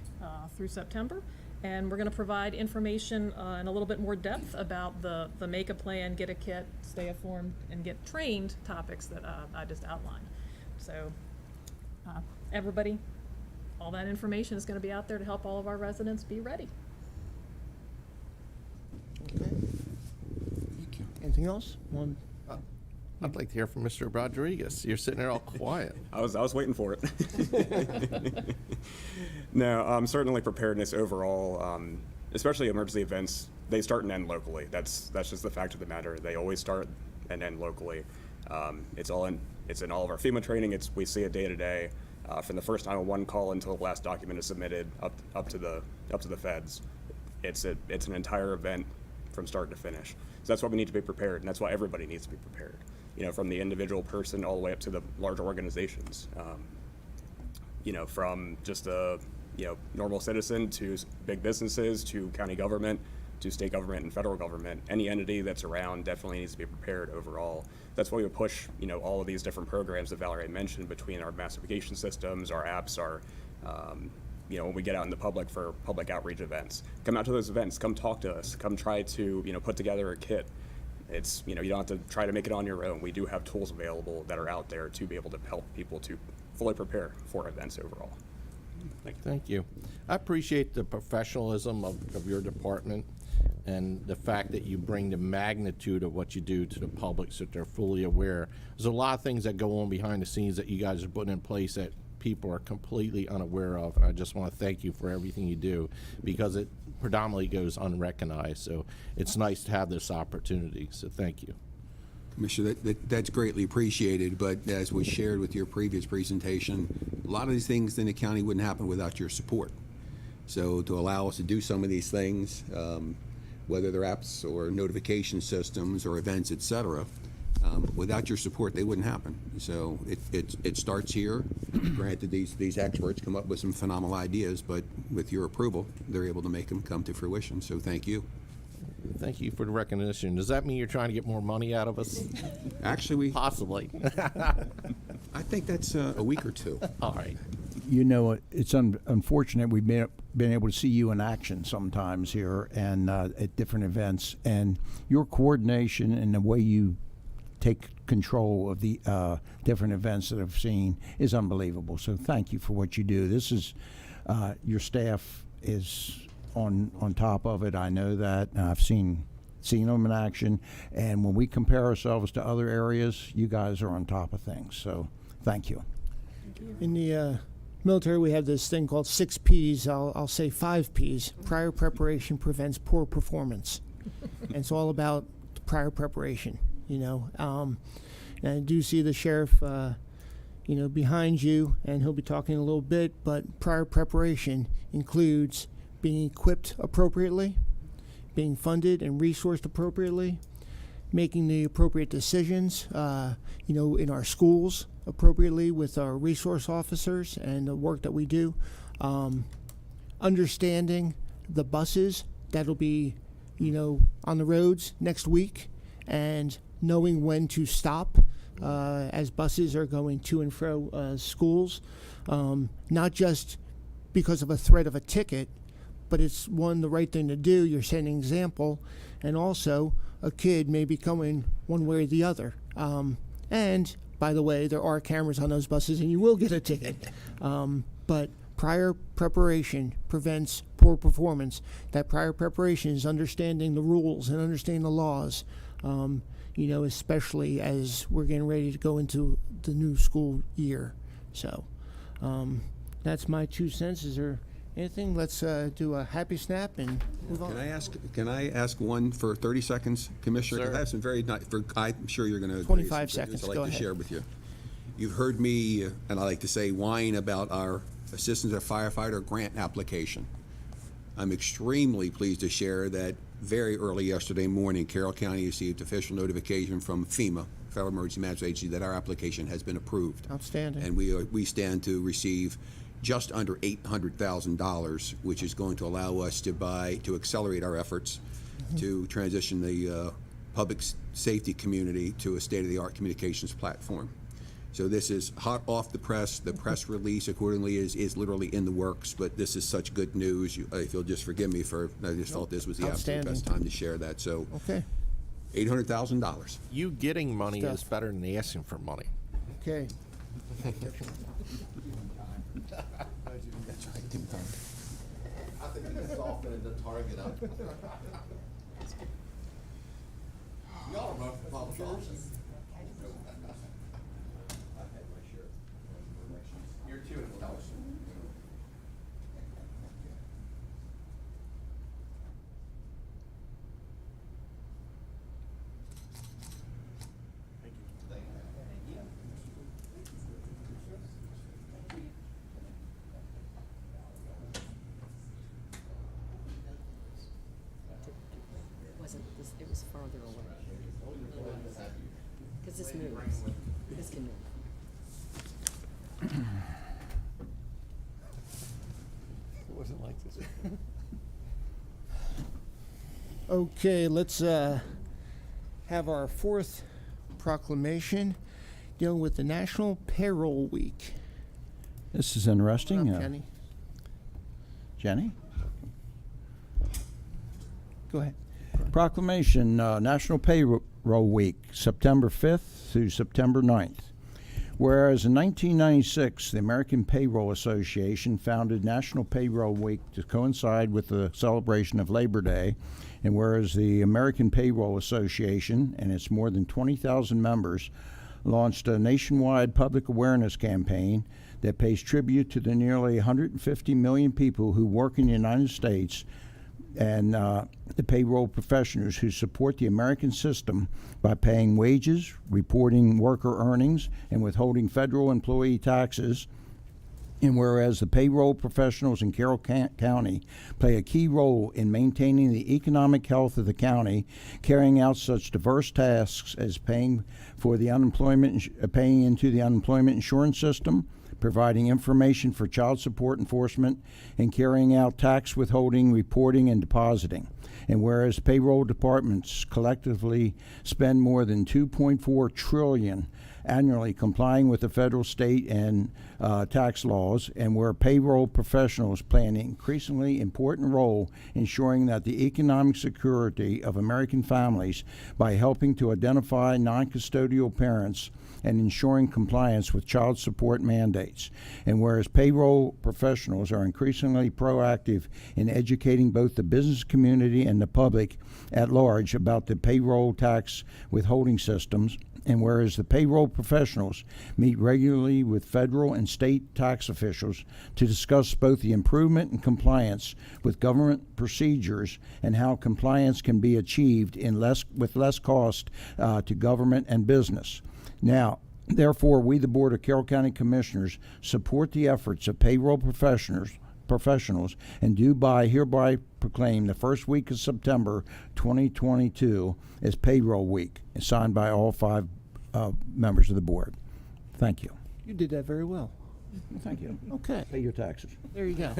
through September, and we're going to provide information in a little bit more depth about the make a plan, get a kit, stay informed, and get trained topics that I just outlined. So everybody, all that information is going to be out there to help all of our residents be ready. Okay. Thank you. Anything else? I'd like to hear from Mr. Rodriguez. You're sitting there all quiet. I was waiting for it. No, certainly preparedness overall, especially emergency events, they start and end locally. That's just the fact of the matter. They always start and end locally. It's in all of our FEMA training. We see it day to day, from the first 911 call until the last document is submitted up to the feds. It's an entire event from start to finish. So that's why we need to be prepared, and that's why everybody needs to be prepared. From the individual person all the way up to the larger organizations. From just a normal citizen to big businesses to county government to state government and federal government. Any entity that's around definitely needs to be prepared overall. That's why we push all of these different programs that Valerie mentioned between our massification systems, our apps, our when we get out in the public for public outreach events. Come out to those events, come talk to us, come try to put together a kit. It's you don't have to try to make it on your own. We do have tools available that are out there to be able to help people to fully prepare for events overall. Thank you. I appreciate the professionalism of your department and the fact that you bring the magnitude of what you do to the public so that they're fully aware. There's a lot of things that go on behind the scenes that you guys are putting in place that people are completely unaware of. And I just want to thank you for everything you do, because it predominantly goes unrecognized. So it's nice to have this opportunity. So thank you. Commissioner, that's greatly appreciated, but as was shared with your previous presentation, a lot of these things in the county wouldn't happen without your support. So to allow us to do some of these things, whether they're apps or notification systems or events, et cetera, without your support, they wouldn't happen. So it starts here. Granted, these experts come up with some phenomenal ideas, but with your approval, they're able to make them come to fruition. So thank you. Thank you for the recognition. Does that mean you're trying to get more money out of us? Actually, Possibly. I think that's a week or two. All right. It's unfortunate we've been able to see you in action sometimes here and at different events, and your coordination and the way you take control of the different events that I've seen is unbelievable. So thank you for what you do. This is your staff is on top of it. I know that. I've seen them in action, and when we compare ourselves to other areas, you guys are on top of things. So thank you. In the military, we have this thing called 6 Ps. I'll say 5 Ps. Prior preparation prevents poor performance. And it's all about prior preparation, And I do see the sheriff, behind you, and he'll be talking a little bit, but prior preparation includes being equipped appropriately, being funded and resourced appropriately, making the appropriate decisions, in our schools appropriately with our resource officers and the work that we do, understanding the buses that'll be, on the roads next week, and knowing when to stop as buses are going to and fro schools, not just because of a threat of a ticket, but it's the right thing to do. You're setting an example, and also a kid may be coming one way or the other. And by the way, there are cameras on those buses, and you will get a ticket. But prior preparation prevents poor performance. That prior preparation is understanding the rules and understanding the laws. Especially as we're getting ready to go into the new school year. So that's my 2 cents. Is there anything? Let's do a happy snap and move on. Can I ask one for 30 seconds, Commissioner? 'Cause I have some very nice, I'm sure you're going to agree. 25 some good news seconds, I'd go like to ahead. share with you. You've heard me, and I like to say, whine about our Assistance of Firefighter grant application. I'm extremely pleased to share that very early yesterday morning, Carroll County received official notification from FEMA, Federal Emergency Management Agency, that our application has been approved. Outstanding. And we stand to receive just under $800,000, which is going to allow us to accelerate our efforts to transition the public safety community to a state-of-the-art communications platform. So this is hot off the press. The press release accordingly is literally in the works, but this is such good news. If you'll just forgive me I just felt this was the absolute Outstanding. best time to share that. So Okay. $800,000. You getting money Stuff. is better than asking for money. Okay. I think we can soften the target up. Y'all run for public office. You're too intelligent. It was farther away. Because this moves. This can move. It wasn't like this. Okay, let's have our fourth proclamation dealing with the National Payroll Week. This is interesting. Up, Jenny. Jenny? Go ahead. Proclamation, National Payroll Week, September 5th through September 9th. Whereas in 1996, the American Payroll Association founded National Payroll Week to coincide with the celebration of Labor Day, and whereas the American Payroll Association and its more than 20,000 members launched a nationwide public awareness campaign that pays tribute to the nearly 150 million people who work in the United States and the payroll professionals who support the American system by paying wages, reporting worker earnings, and withholding federal employee taxes. And whereas the payroll professionals in Carroll County play a key role in maintaining the economic health of the county, carrying out such diverse tasks as paying into the unemployment insurance system, providing information for child support enforcement, and carrying out tax withholding, reporting, and depositing. And whereas payroll departments collectively spend more than $2.4 trillion annually complying with the federal, state, and tax laws, and where payroll professionals play an increasingly important role ensuring that the economic security of American families by helping to identify non-custodial parents and ensuring compliance with child support mandates. And whereas payroll professionals are increasingly proactive in educating both the business community and the public at large about the payroll tax withholding systems, and whereas the payroll professionals meet regularly with federal and state tax officials to discuss both the improvement in compliance with government procedures and how compliance can be achieved with less cost to government and business. Now, therefore, we, the Board of Carroll County Commissioners, support the efforts of payroll professionals and do hereby proclaim the first week of September 2022 as Payroll Week, signed by all 5 members of the board. Thank you. You did that very well. Thank you. Okay. Pay your taxes. There you go.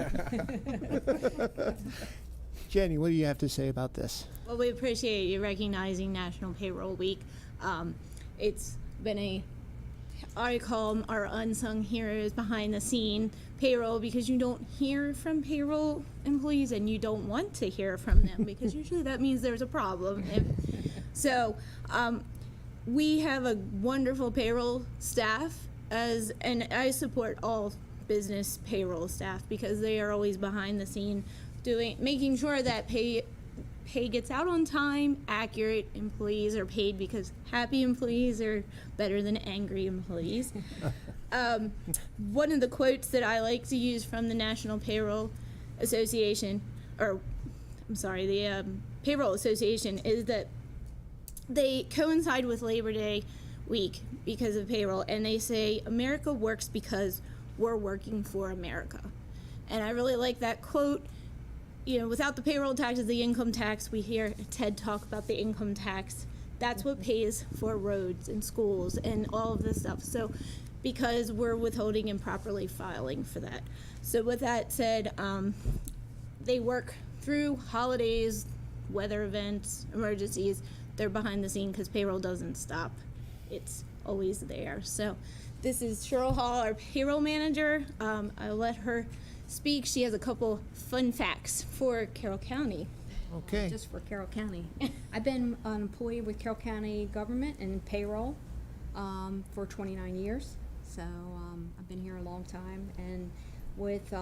Jenny, what do you have to say about this? Well, we appreciate you recognizing National Payroll Week. It's been I call them our unsung heroes behind the scene payroll because you don't hear from payroll employees and you don't want to hear from them because usually that means there's a problem. So we have a wonderful payroll staff and I support all business payroll staff because they are always behind the scene making sure that pay gets out on time, accurate, employees are paid because happy employees are better than angry employees. One of the quotes that I like to use from the National Payroll Association, the Payroll Association, is that they coincide with Labor Day week because of payroll, and they say, America works because we're working for America. And I really like that quote. You know, without the payroll taxes, the income tax, we hear Ted talk about the income tax. That's what pays for roads and schools and all of this stuff. So, because we're withholding and properly filing for that. So with that said, they work through holidays, weather events, emergencies. They're behind the scene because payroll doesn't stop. It's always there. So this is Cheryl Hall, our payroll manager. I'll let her speak. She has a couple fun facts for Carroll County. Okay. Just for Carroll County. I've been an employee with Carroll County government and payroll for 29 years. So I've been here a long time. And with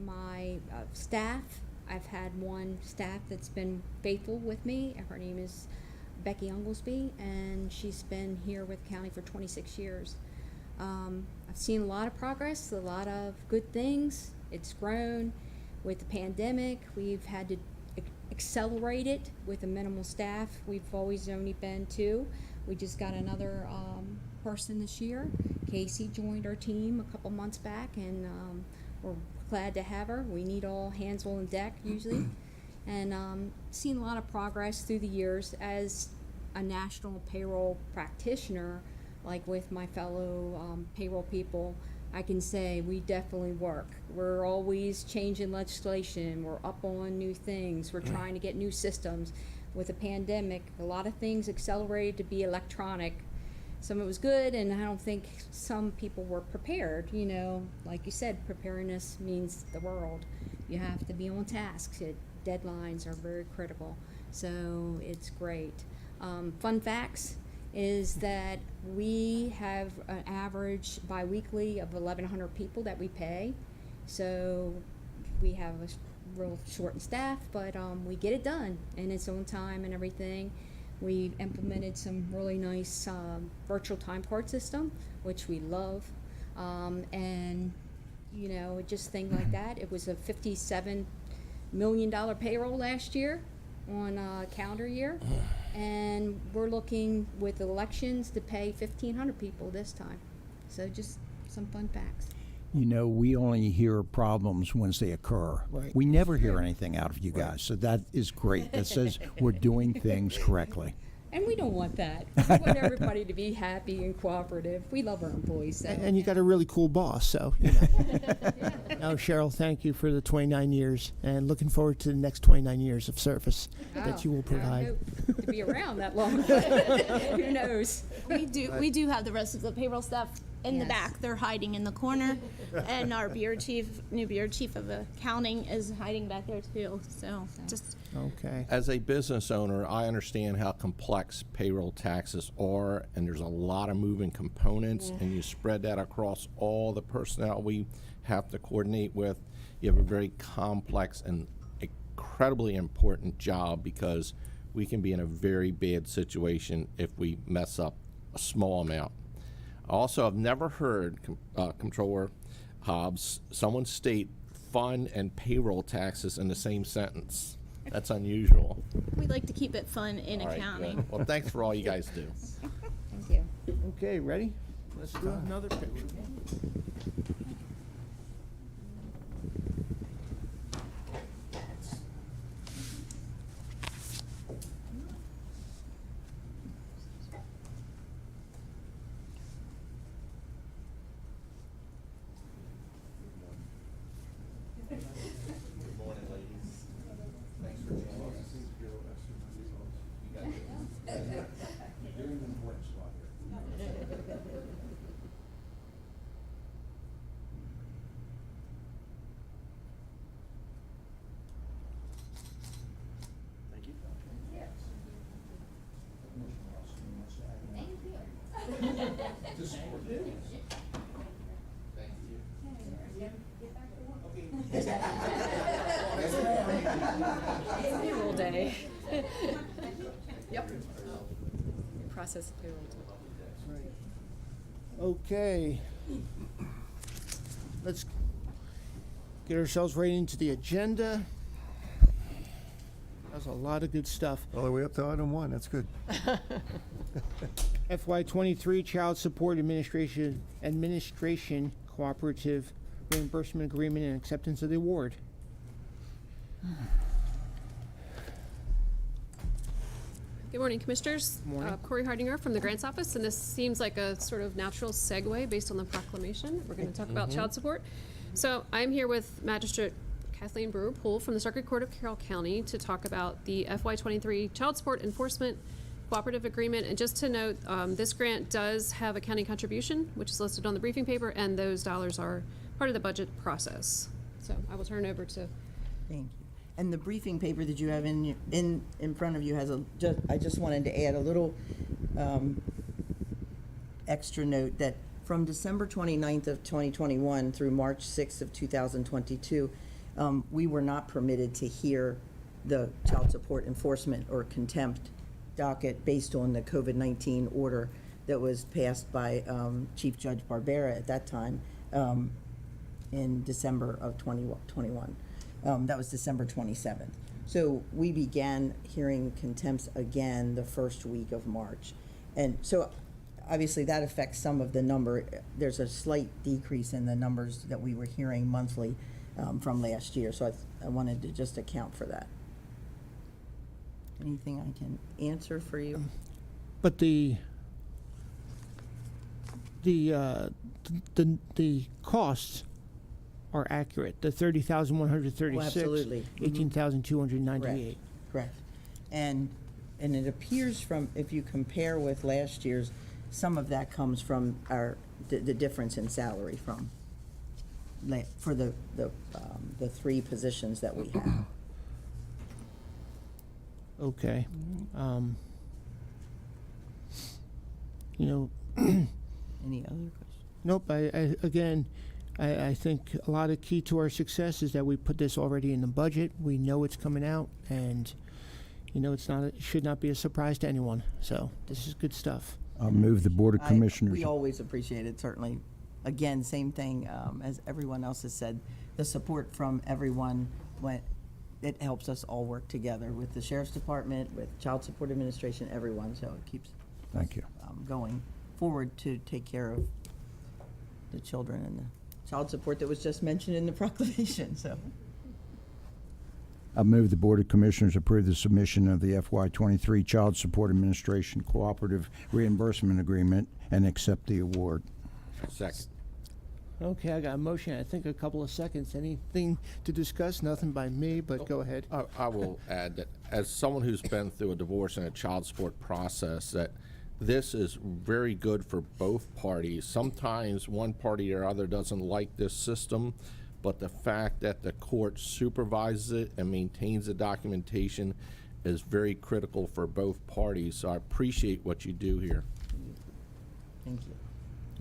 my staff, I've had one staff that's been faithful with me. Her name is Becky Unglesby, and she's been here with the county for 26 years. I've seen a lot of progress, a lot of good things. It's grown. With the pandemic, we've had to accelerate it with a minimal staff. We've always only been 2. We just got another person this year. Casey joined our team a couple months back, and we're glad to have her. We need all hands on deck usually. And seen a lot of progress through the years as a national payroll practitioner, like with my fellow payroll people. I can say we definitely work. We're always changing legislation. We're up on new things. We're trying to get new systems. With the pandemic, a lot of things accelerated to be electronic. Some of it was good, and I don't think some people were prepared. You know, like you said, preparedness means the world. You have to be on task. Deadlines are very critical. So it's great. Fun facts is that we have an average biweekly of 1,100 people that we pay. So we have a real shortened staff, but we get it done, and it's on time and everything. We've implemented some really nice virtual time card system, which we love. And, you know, just things like that. It was a $57 million payroll last year on a calendar year. And we're looking with elections to pay 1,500 people this time. So just some fun facts. You know, we only hear problems once they occur. Right. We never hear anything out of you guys, so that is great. That says we're doing things correctly. And we don't want that. We want everybody to be happy and cooperative. We love our employees. So. And you got a really cool boss, so, you know. No, Cheryl, thank you for the 29 years, and looking forward to the next 29 years of service that you will I provide. hope to be around that long. Who knows? We do have the rest of the payroll staff in the back. They're hiding in the corner, and our new bureau chief of accounting is hiding back there too. So just Okay. As a business owner, I understand how complex payroll taxes are, and there's a lot of moving components, and you spread that across all the personnel we have to coordinate with. You have a very complex and incredibly important job because we can be in a very bad situation if we mess up a small amount. Also, I've never heard, Comptroller Hobbs, someone state fund and payroll taxes in the same sentence. That's unusual. we like to keep it fun in All right, accounting. good. Well, thanks for all you guys do. Thank you. Okay, ready? Let's do another picture. Payroll day. Yep. Process payroll day. Okay. Let's get ourselves right into the agenda. That's a lot of good stuff. All the way up to item 1, that's good. FY23 Child Support Administration Cooperative Reimbursement Agreement and Acceptance of the Award. Good morning, Commissioners. Morning. Corey Hardinger from the Grants Office, and this seems like a sort of natural segue based on the proclamation. We're going to talk about child support. So I'm here with Magistrate Kathleen Brewer-Poole from the Circuit Court of Carroll County to talk about the FY23 Child Support Enforcement Cooperative Agreement. And just to note, this grant does have a county contribution, which is listed on the briefing paper, and those dollars are part of the budget process. So I will turn over to. Thank you. And the briefing paper that you have in front of you has I just wanted to add a little extra note that from December 29th of 2021 through March 6th of 2022, we were not permitted to hear the child support enforcement or contempt docket based on the COVID-19 order that was passed by Chief Judge Barbera at that time in December of 2021. That was December 27th. So we began hearing contempts again the first week of March. And so obviously that affects some of the number. There's a slight decrease in the numbers that we were hearing monthly from last year. So I wanted to just account for that. Anything I can answer for you? But the costs are accurate. The 30,136. Oh, absolutely. 18,298. Correct. And it appears from, if you compare with last year's, some of that comes from the difference in salary for the three positions that we have. Okay. Any other questions? Nope. I think a lot of key to our success is that we put this already in the budget. We know it's coming out, and it should not be a surprise to anyone. So this is good stuff. I'll move the Board of Commissioners. We always appreciate it, certainly. Again, same thing as everyone else has said, the support from everyone, it helps us all work together with the Sheriff's Department, with Child Support Administration, everyone. So it keeps Thank you. Going forward to take care of the children and the child support that was just mentioned in the proclamation. So I move the Board of Commissioners approve the submission of the FY23 Child Support Administration Cooperative Reimbursement Agreement and accept the award. Second. Okay, I got a motion. I think a couple of seconds. Anything to discuss? Nothing by me, but go ahead. I will add that as someone who's been through a divorce and a child support process, that this is very good for both parties. Sometimes one party or other doesn't like this system, but the fact that the court supervises it and maintains the documentation is very critical for both parties. So I appreciate what you do here. thank you.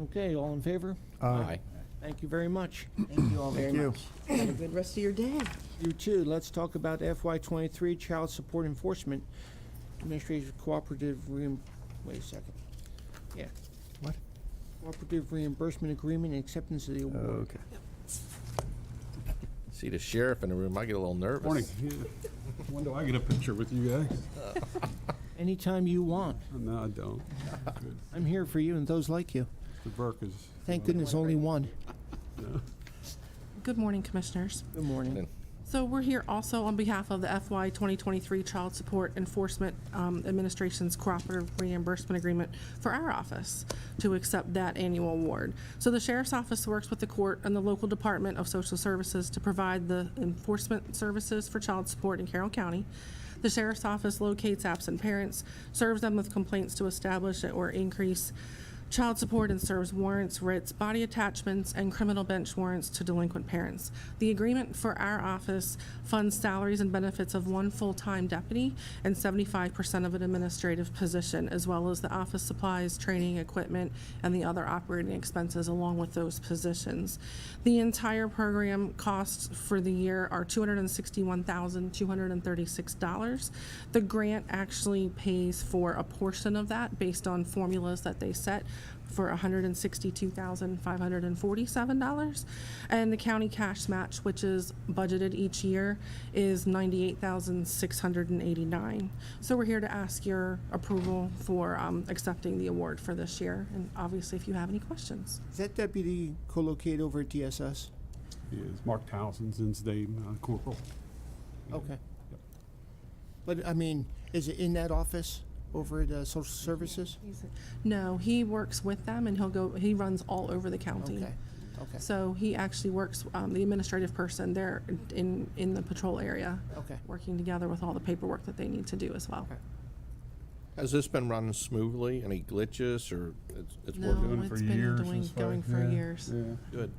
Okay, all in favor? Aye. Thank you very much. Thank you all very you. much. Have a good rest of your day. You too. Let's talk about FY23 Child Support Enforcement Administrative Cooperative Wait a second. Yeah. What? Cooperative Reimbursement Agreement and Acceptance of the Award. Okay. See the sheriff in the room, I get a little nervous. Morning. When do I get a picture with you guys? Anytime you want. No, I don't. Good. I'm here for you and those like you. The Burke is. Thank goodness only one. No. Good morning, Commissioners. Good morning. So we're here also on behalf of the FY 2023 Child Support Enforcement Administration's Cooperative Reimbursement Agreement for our office to accept that annual award. So the Sheriff's Office works with the court and the local Department of Social Services to provide the enforcement services for child support in Carroll County. The Sheriff's Office locates absent parents, serves them with complaints to establish or increase child support and serves warrants, writs, body attachments, and criminal bench warrants to delinquent parents. The agreement for our office funds salaries and benefits of one full-time deputy and 75% of an administrative position, as well as the office supplies, training, equipment, and the other operating expenses along with those positions. The entire program costs for the year are $261,236. The grant actually pays for a portion of that based on formulas that they set for $162,547. And the county cash match, which is budgeted each year, is $98,689. So we're here to ask your approval for accepting the award for this year. And obviously, if you have any questions. Is that deputy co-located over at DSS? Is Mark Townsend's name, corporal. Okay. But, I mean, is it in that office over at Social Services? No, he works with them, and he runs all over the county. Okay. Okay. So he actually works, the administrative person there in the patrol area. Okay. Working together with all the paperwork that they need to do as well. Has this been running smoothly? Any glitches, or it's No, working? Doing it for it's been years doing- this way. going for years. Yeah. Good.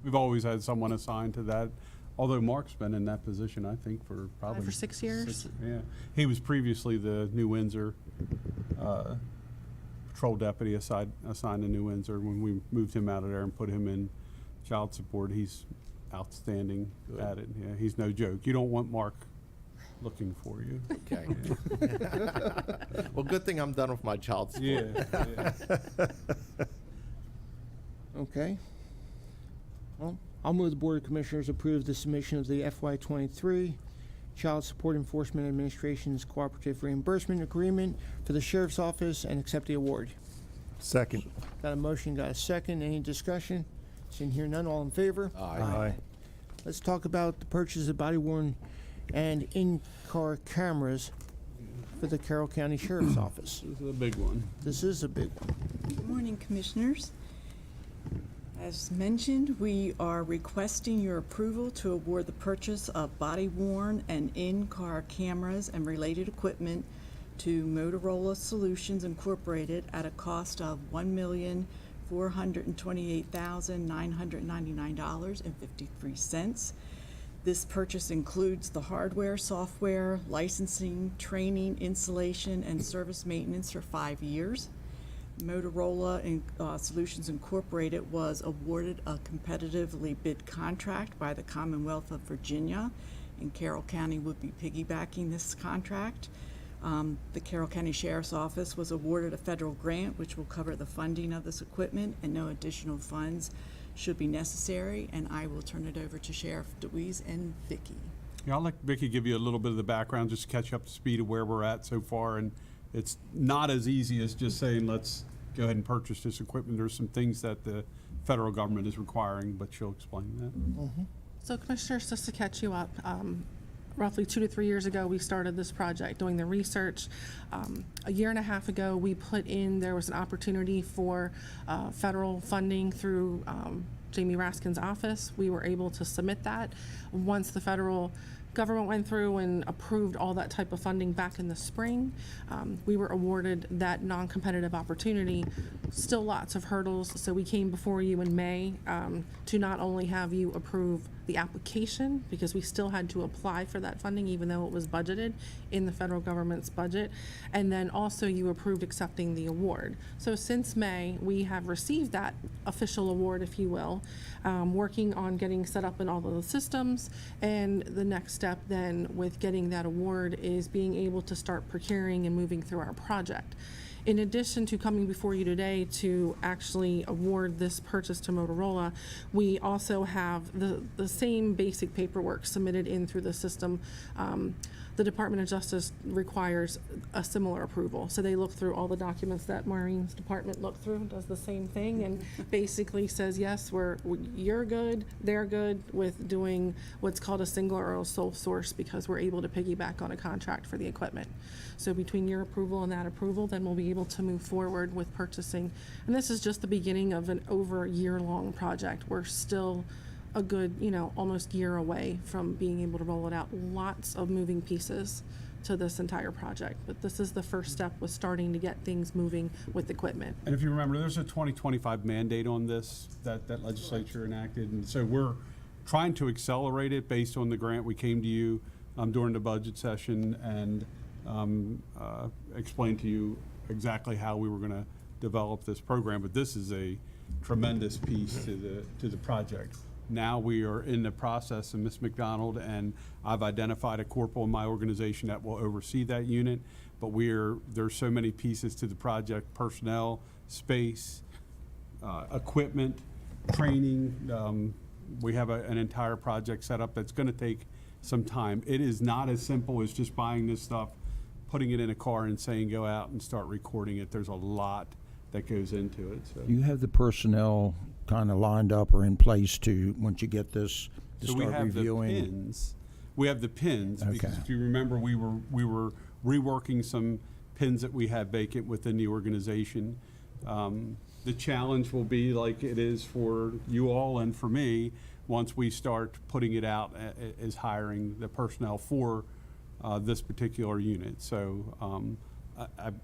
We've always had someone assigned to that, although Mark's been in that position, I think, for probably. 5 or 6 years. Yeah. He was previously the New Windsor patrol deputy assigned to New Windsor. When we moved him out of there and put him in child support, he's outstanding at it. Yeah, he's no joke. You don't want Mark looking for you. Okay. Well, good thing I'm done with my child support. Yeah. Okay. Well, I'll move the Board of Commissioners approve the submission of the FY23 Child Support Enforcement Administration's Cooperative Reimbursement Agreement for the Sheriff's Office and accept the award. Second. Got a motion, got a second. Any discussion? Seeing here none, all in favor? Aye. Let's talk about the purchase of body-worn and in-car cameras for the Carroll County Sheriff's Office. This is a big one. This is a big one. Good morning, Commissioners. As mentioned, we are requesting your approval to award the purchase of body-worn and in-car cameras and related equipment to Motorola Solutions Incorporated at a cost of $1,428,999.53. This purchase includes the hardware, software, licensing, training, installation, and service maintenance for 5 years. Motorola Solutions Incorporated was awarded a competitively bid contract by the Commonwealth of Virginia, and Carroll County would be piggybacking this contract. The Carroll County Sheriff's Office was awarded a federal grant which will cover the funding of this equipment, and no additional funds should be necessary, and I will turn it over to Sheriff DeWeese and Vicki. Yeah, I'll let Vicki give you a little bit of the background, just to catch up to speed of where we're at so far. And it's not as easy as just saying, let's go ahead and purchase this equipment. There's some things that the federal government is requiring, but she'll explain that. So Commissioners, just to catch you up, roughly 2 to 3 years ago, we started this project, doing the research. A year and a half ago, there was an opportunity for federal funding through Jamie Raskin's office. We were able to submit that. Once the federal government went through and approved all that type of funding back in the spring, we were awarded that non-competitive opportunity. Still lots of hurdles, so we came before you in May to not only have you approve the application, because we still had to apply for that funding even though it was budgeted in the federal government's budget, and then also you approved accepting the award. So since May, we have received that official award, if you will, working on getting set up in all of the systems, and the next step then with getting that award is being able to start procuring and moving through our project. In addition to coming before you today to actually award this purchase to Motorola, we also have the same basic paperwork submitted in through the system. The Department of Justice requires a similar approval. So they look through all the documents that Maureen's department looked through, does the same thing, and basically says, yes, you're good, they're good with doing what's called a single or a sole source, because we're able to piggyback on a contract for the equipment. So between your approval and that approval, then we'll be able to move forward with purchasing. And this is just the beginning of an over year-long project. We're still a good, almost year away from being able to roll it out. Lots of moving pieces to this entire project. But this is the first step with starting to get things moving with equipment. And if you remember, there's a 2025 mandate on this that legislature enacted, and so we're trying to accelerate it based on the grant. We came to you during the budget session and explained to you exactly how we were going to develop this program. But this is a tremendous piece to the project. Now we are in the process, and Ms. McDonald and I've identified a corporal in my organization that will oversee that unit. But there's so many pieces to the project: personnel, space, equipment, training. We have an entire project set up that's going to take some time. It is not as simple as just buying this stuff, putting it in a car and saying go out and start recording it. There's a lot that goes into it. So. Do you have the personnel kind of lined up or in place to, once you get this, to So start we have reviewing? the pins. We have the pins because Okay. if you remember, we were reworking some pins that we have vacant within the organization. The challenge will be, like it is for you all and for me, once we start putting it out, is hiring the personnel for this particular unit. So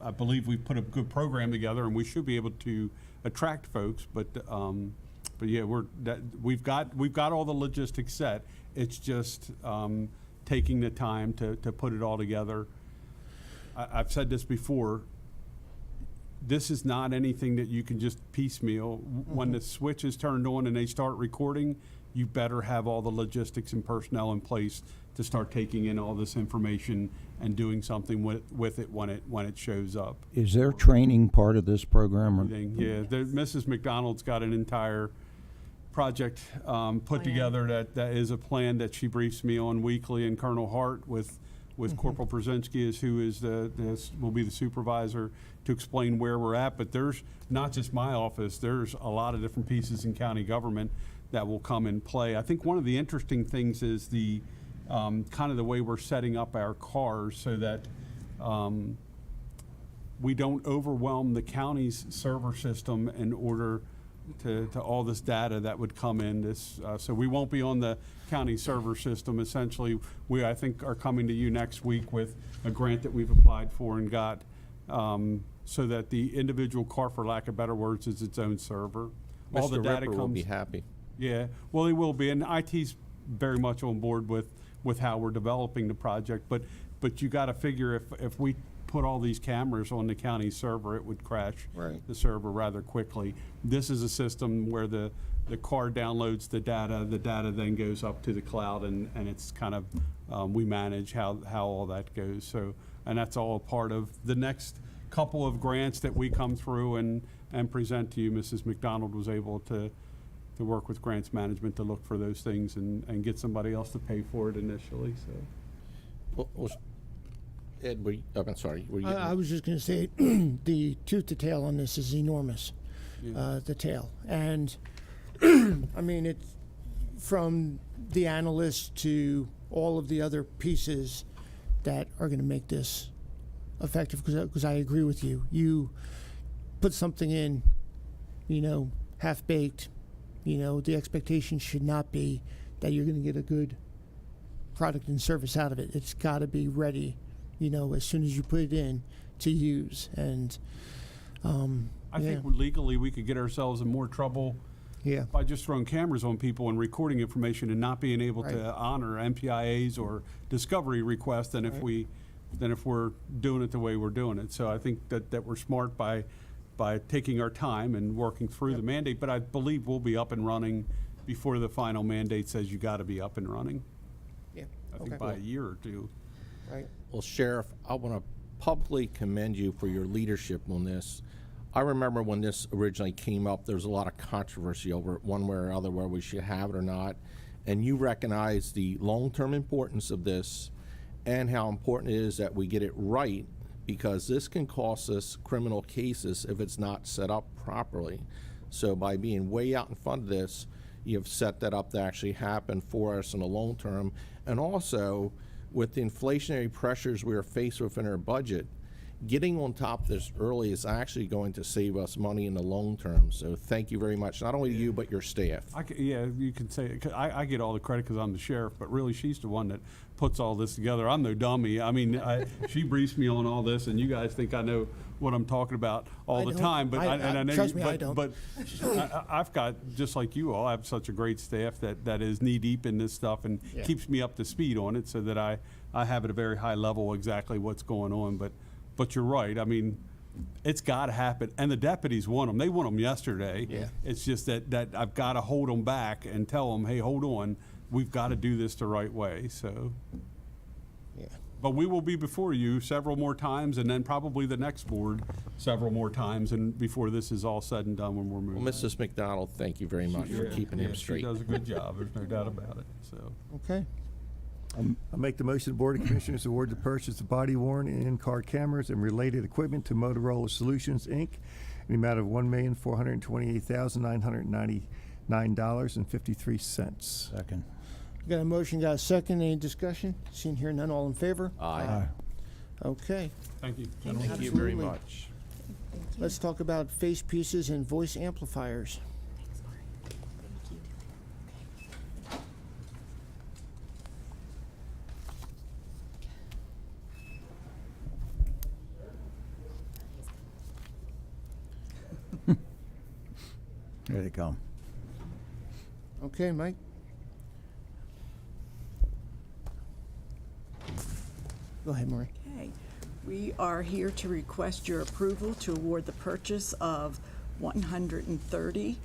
I believe we've put a good program together, and we should be able to attract folks. But yeah, we've got all the logistics set. It's just taking the time to put it all together. I've said this before. This is not anything that you can just piecemeal. When the switch is turned on and they start recording, you better have all the logistics and personnel in place to start taking in all this information and doing something with it when it shows up. Is there training part of this program? Or? Yeah, Mrs. McDonald's got an entire project put together that is a plan that she briefs me on weekly, and Colonel Hart with Corporal Brzezinski will be the supervisor to explain where we're at. But there's not just my office, there's a lot of different pieces in county government that will come in play. I think one of the interesting things is the kind of the way we're setting up our cars so that we don't overwhelm the county's server system in order to all this data that would come in. So we won't be on the county server system. Essentially, we, I think, are coming to you next week with a grant that we've applied for and got, so that the individual car, for lack of better words, is its own server. All the Mr. data Ripper comes. will be happy. Yeah, well, he will be, and IT's very much on board with how we're developing the project. But you got to figure if we put all these cameras on the county server, it would crash the server rather quickly. This is a system where the car downloads the data then goes up to the cloud, and it's kind of we manage how all that goes. So, and that's all part of the next couple of grants that we come through and present to you. Mrs. McDonald was able to work with grants management to look for those things and get somebody else to pay for it initially. So. Well, Ed, I'm sorry. Were you I was just going to say the tooth to tail on this is enormous, the tail. And I mean, it's from the analysts to all of the other pieces that are going to make this effective, because I agree with you. You put something in, half-baked, the expectation should not be that you're going to get a good product and service out of it. It's got to be ready, as soon as you put it in to use. And I think legally we could get ourselves in more trouble by just throwing cameras on people and recording information and not being able to honor MPIAs or discovery requests than if we're doing it the way we're doing it. So I think that we're smart by taking our time and working through the mandate. But I believe we'll be up and running before the final mandate says you got to be up and running. I think by a year or two. Right. Well, Sheriff, I want to publicly commend you for your leadership on this. I remember when this originally came up, there was a lot of controversy over it, one way or other, where we should have it or not. And you recognize the long-term importance of this and how important it is that we get it right, because this can cost us criminal cases if it's not set up properly. So by being way out in front of this, you've set that up to actually happen for us in the long term. And also, with the inflationary pressures we are faced with in our budget, getting on top of this early is actually going to save us money in the long term. So thank you very much, not only you, but your staff. Yeah, you can say it. 'Cause I get all the credit because I'm the sheriff, but really she's the one that puts all this together. I'm no dummy. I mean, she briefs me on all this, and you guys think I know what I'm talking about all the don't. time. But I know Trust you, me, I don't. But I've got, just like you all, I have such a great staff that is knee deep in this stuff and keeps me up to speed on it, so that I have at a very high level exactly what's going on. But you're right. I mean, it's got to happen, and the deputies want them. They want them yesterday. Yeah. It's just that I've got to hold them back and tell them, hey, hold on, we've got to do this the right way. So, Yeah. but we will be before you several more times, and then probably the next board several more times, and before this is all said and done when we're moving. Well, Mrs. McDonald, thank you very much for keeping him straight. She does a good job. There's no doubt about it. So. Okay. I make the motion the Board of Commissioners award the purchase of body-worn and in-car cameras and related equipment to Motorola Solutions, Inc. in the amount of $1,428,999.53. Second. Got a motion, got a second. Any discussion? Seeing here none, all in favor? Aye. Okay. Thank you. Thank you very Absolutely. much. Let's talk about face pieces and voice amplifiers. There they come. Okay, Mike? Go ahead, Maureen. Okay, we are here to request your approval to award the purchase of 130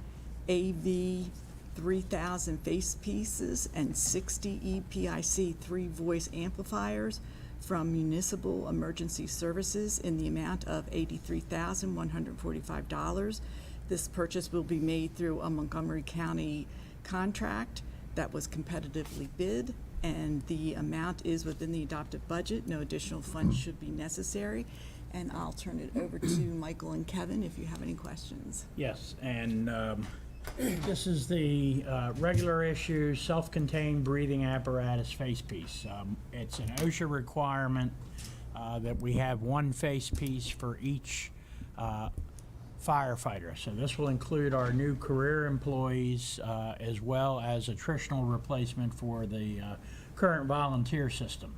AV 3000 face pieces and 60 EPIC 3 voice amplifiers from Municipal Emergency Services in the amount of $83,145. This purchase will be made through a Montgomery County contract that was competitively bid, and the amount is within the adopted budget. No additional funds should be necessary. And I'll turn it over to Michael and Kevin if you have any questions. Yes, and this is the regular issue self-contained breathing apparatus face piece. It's an OSHA requirement that we have one face piece for each firefighter. So this will include our new career employees as well as attritional replacement for the current volunteer system.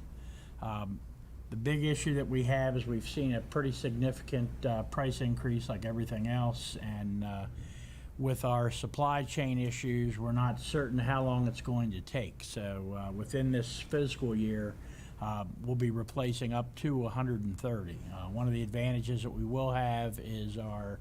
The big issue that we have is we've seen a pretty significant price increase like everything else, and with our supply chain issues, we're not certain how long it's going to take. So within this fiscal year, we'll be replacing up to 130. One of the advantages that we will have is our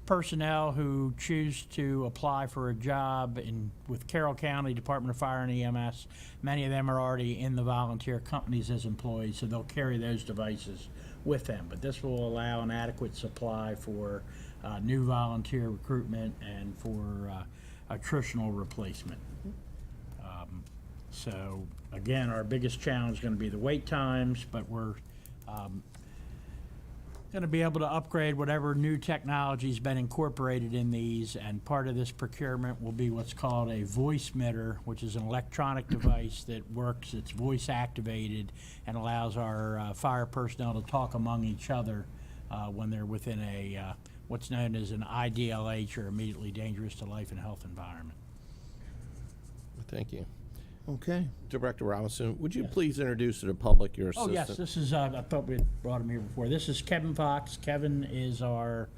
personnel who choose to apply for a job with Carroll County Department of Fire and EMS. Many of them are already in the volunteer companies as employees, so they'll carry those devices with them. But this will allow an adequate supply for new volunteer recruitment and for attritional replacement. So again, our biggest challenge is going to be the wait times, but we're going to be able to upgrade whatever new technology's been incorporated in these, and part of this procurement will be what's called a Voicemitter, which is an electronic device that works, it's voice activated, and allows our fire personnel to talk among each other when they're within a what's known as an IDLH, or immediately dangerous to life and health environment. Thank you. Okay. Director Robinson, would you please introduce to the public your assistant? Oh, yes, this is, I thought we had brought him here before. This is Kevin Fox. Kevin is our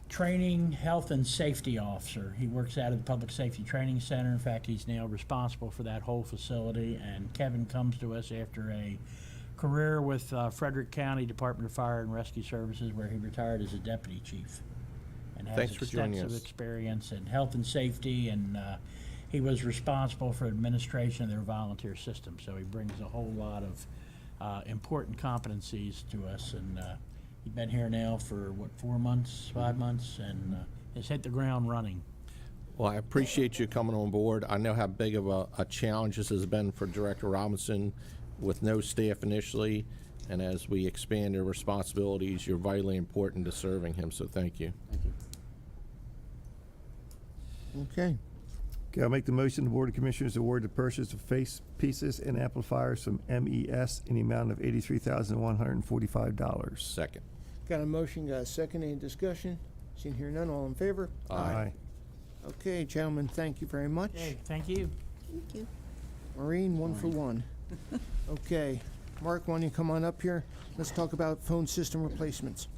training, health, and safety officer. He works out of the Public Safety Training Center. In fact, he's now responsible for that whole facility. And Kevin comes to us after a career with Frederick County Department of Fire and Rescue Services, where he retired as a deputy chief. And has Thanks for joining extensive us. experience in health and safety, and he was responsible for administration of their volunteer system, so he brings a whole lot of important competencies to us. And he's been here now for, 4 months, 5 months, and has hit the ground running. Well, I appreciate you coming on board. I know how big of a challenge this has been for Director Robinson with no staff initially, and as we expand your responsibilities, you're vitally important to serving him, so thank you. Thank you. Okay. Okay, I'll make the motion. The Board of Commissioners award the purchase of face pieces and amplifiers from MES in the amount of $83,145. Second. Got a motion, got a second, any discussion? Seeing here none, all in favor? Aye. Okay, gentlemen, thank you very much. Okay, thank you. Thank you. Maureen, 1 for 1. Okay, Mark, why don't you come on up here? Let's talk about phone system replacements.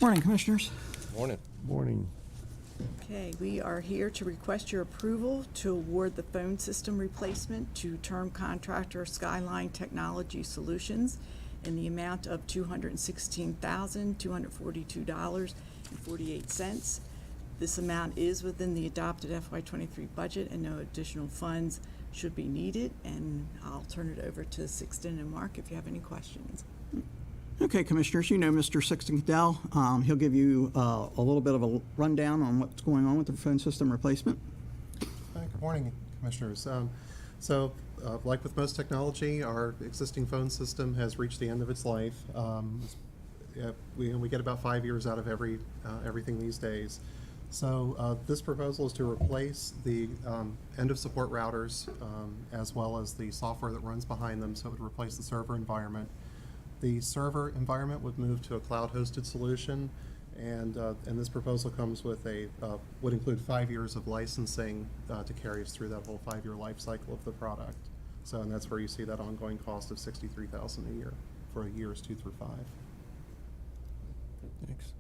Morning, Commissioners. Morning. Morning. Okay, we are here to request your approval to award the phone system replacement to term contractor Skyline Technology Solutions in the amount of $216,242.48. This amount is within the adopted FY23 budget and no additional funds should be needed. And I'll turn it over to Sixton and Mark if you have any questions. Okay, Commissioners, you know Mr. Sixton Cadell. He'll give you a little bit of a rundown on what's going on with the phone system replacement. Good morning, Commissioners. Like with most technology, our existing phone system has reached the end of its life. We get about 5 years out of everything these days. So this proposal is to replace the end-of-support routers as well as the software that runs behind them, so it would replace the server environment. The server environment would move to a cloud-hosted solution, and this proposal comes with would include 5 years of licensing to carry us through that whole 5-year life cycle of the product. So, and that's where you see that ongoing cost of $63,000 a year for years 2 through 5. Thanks.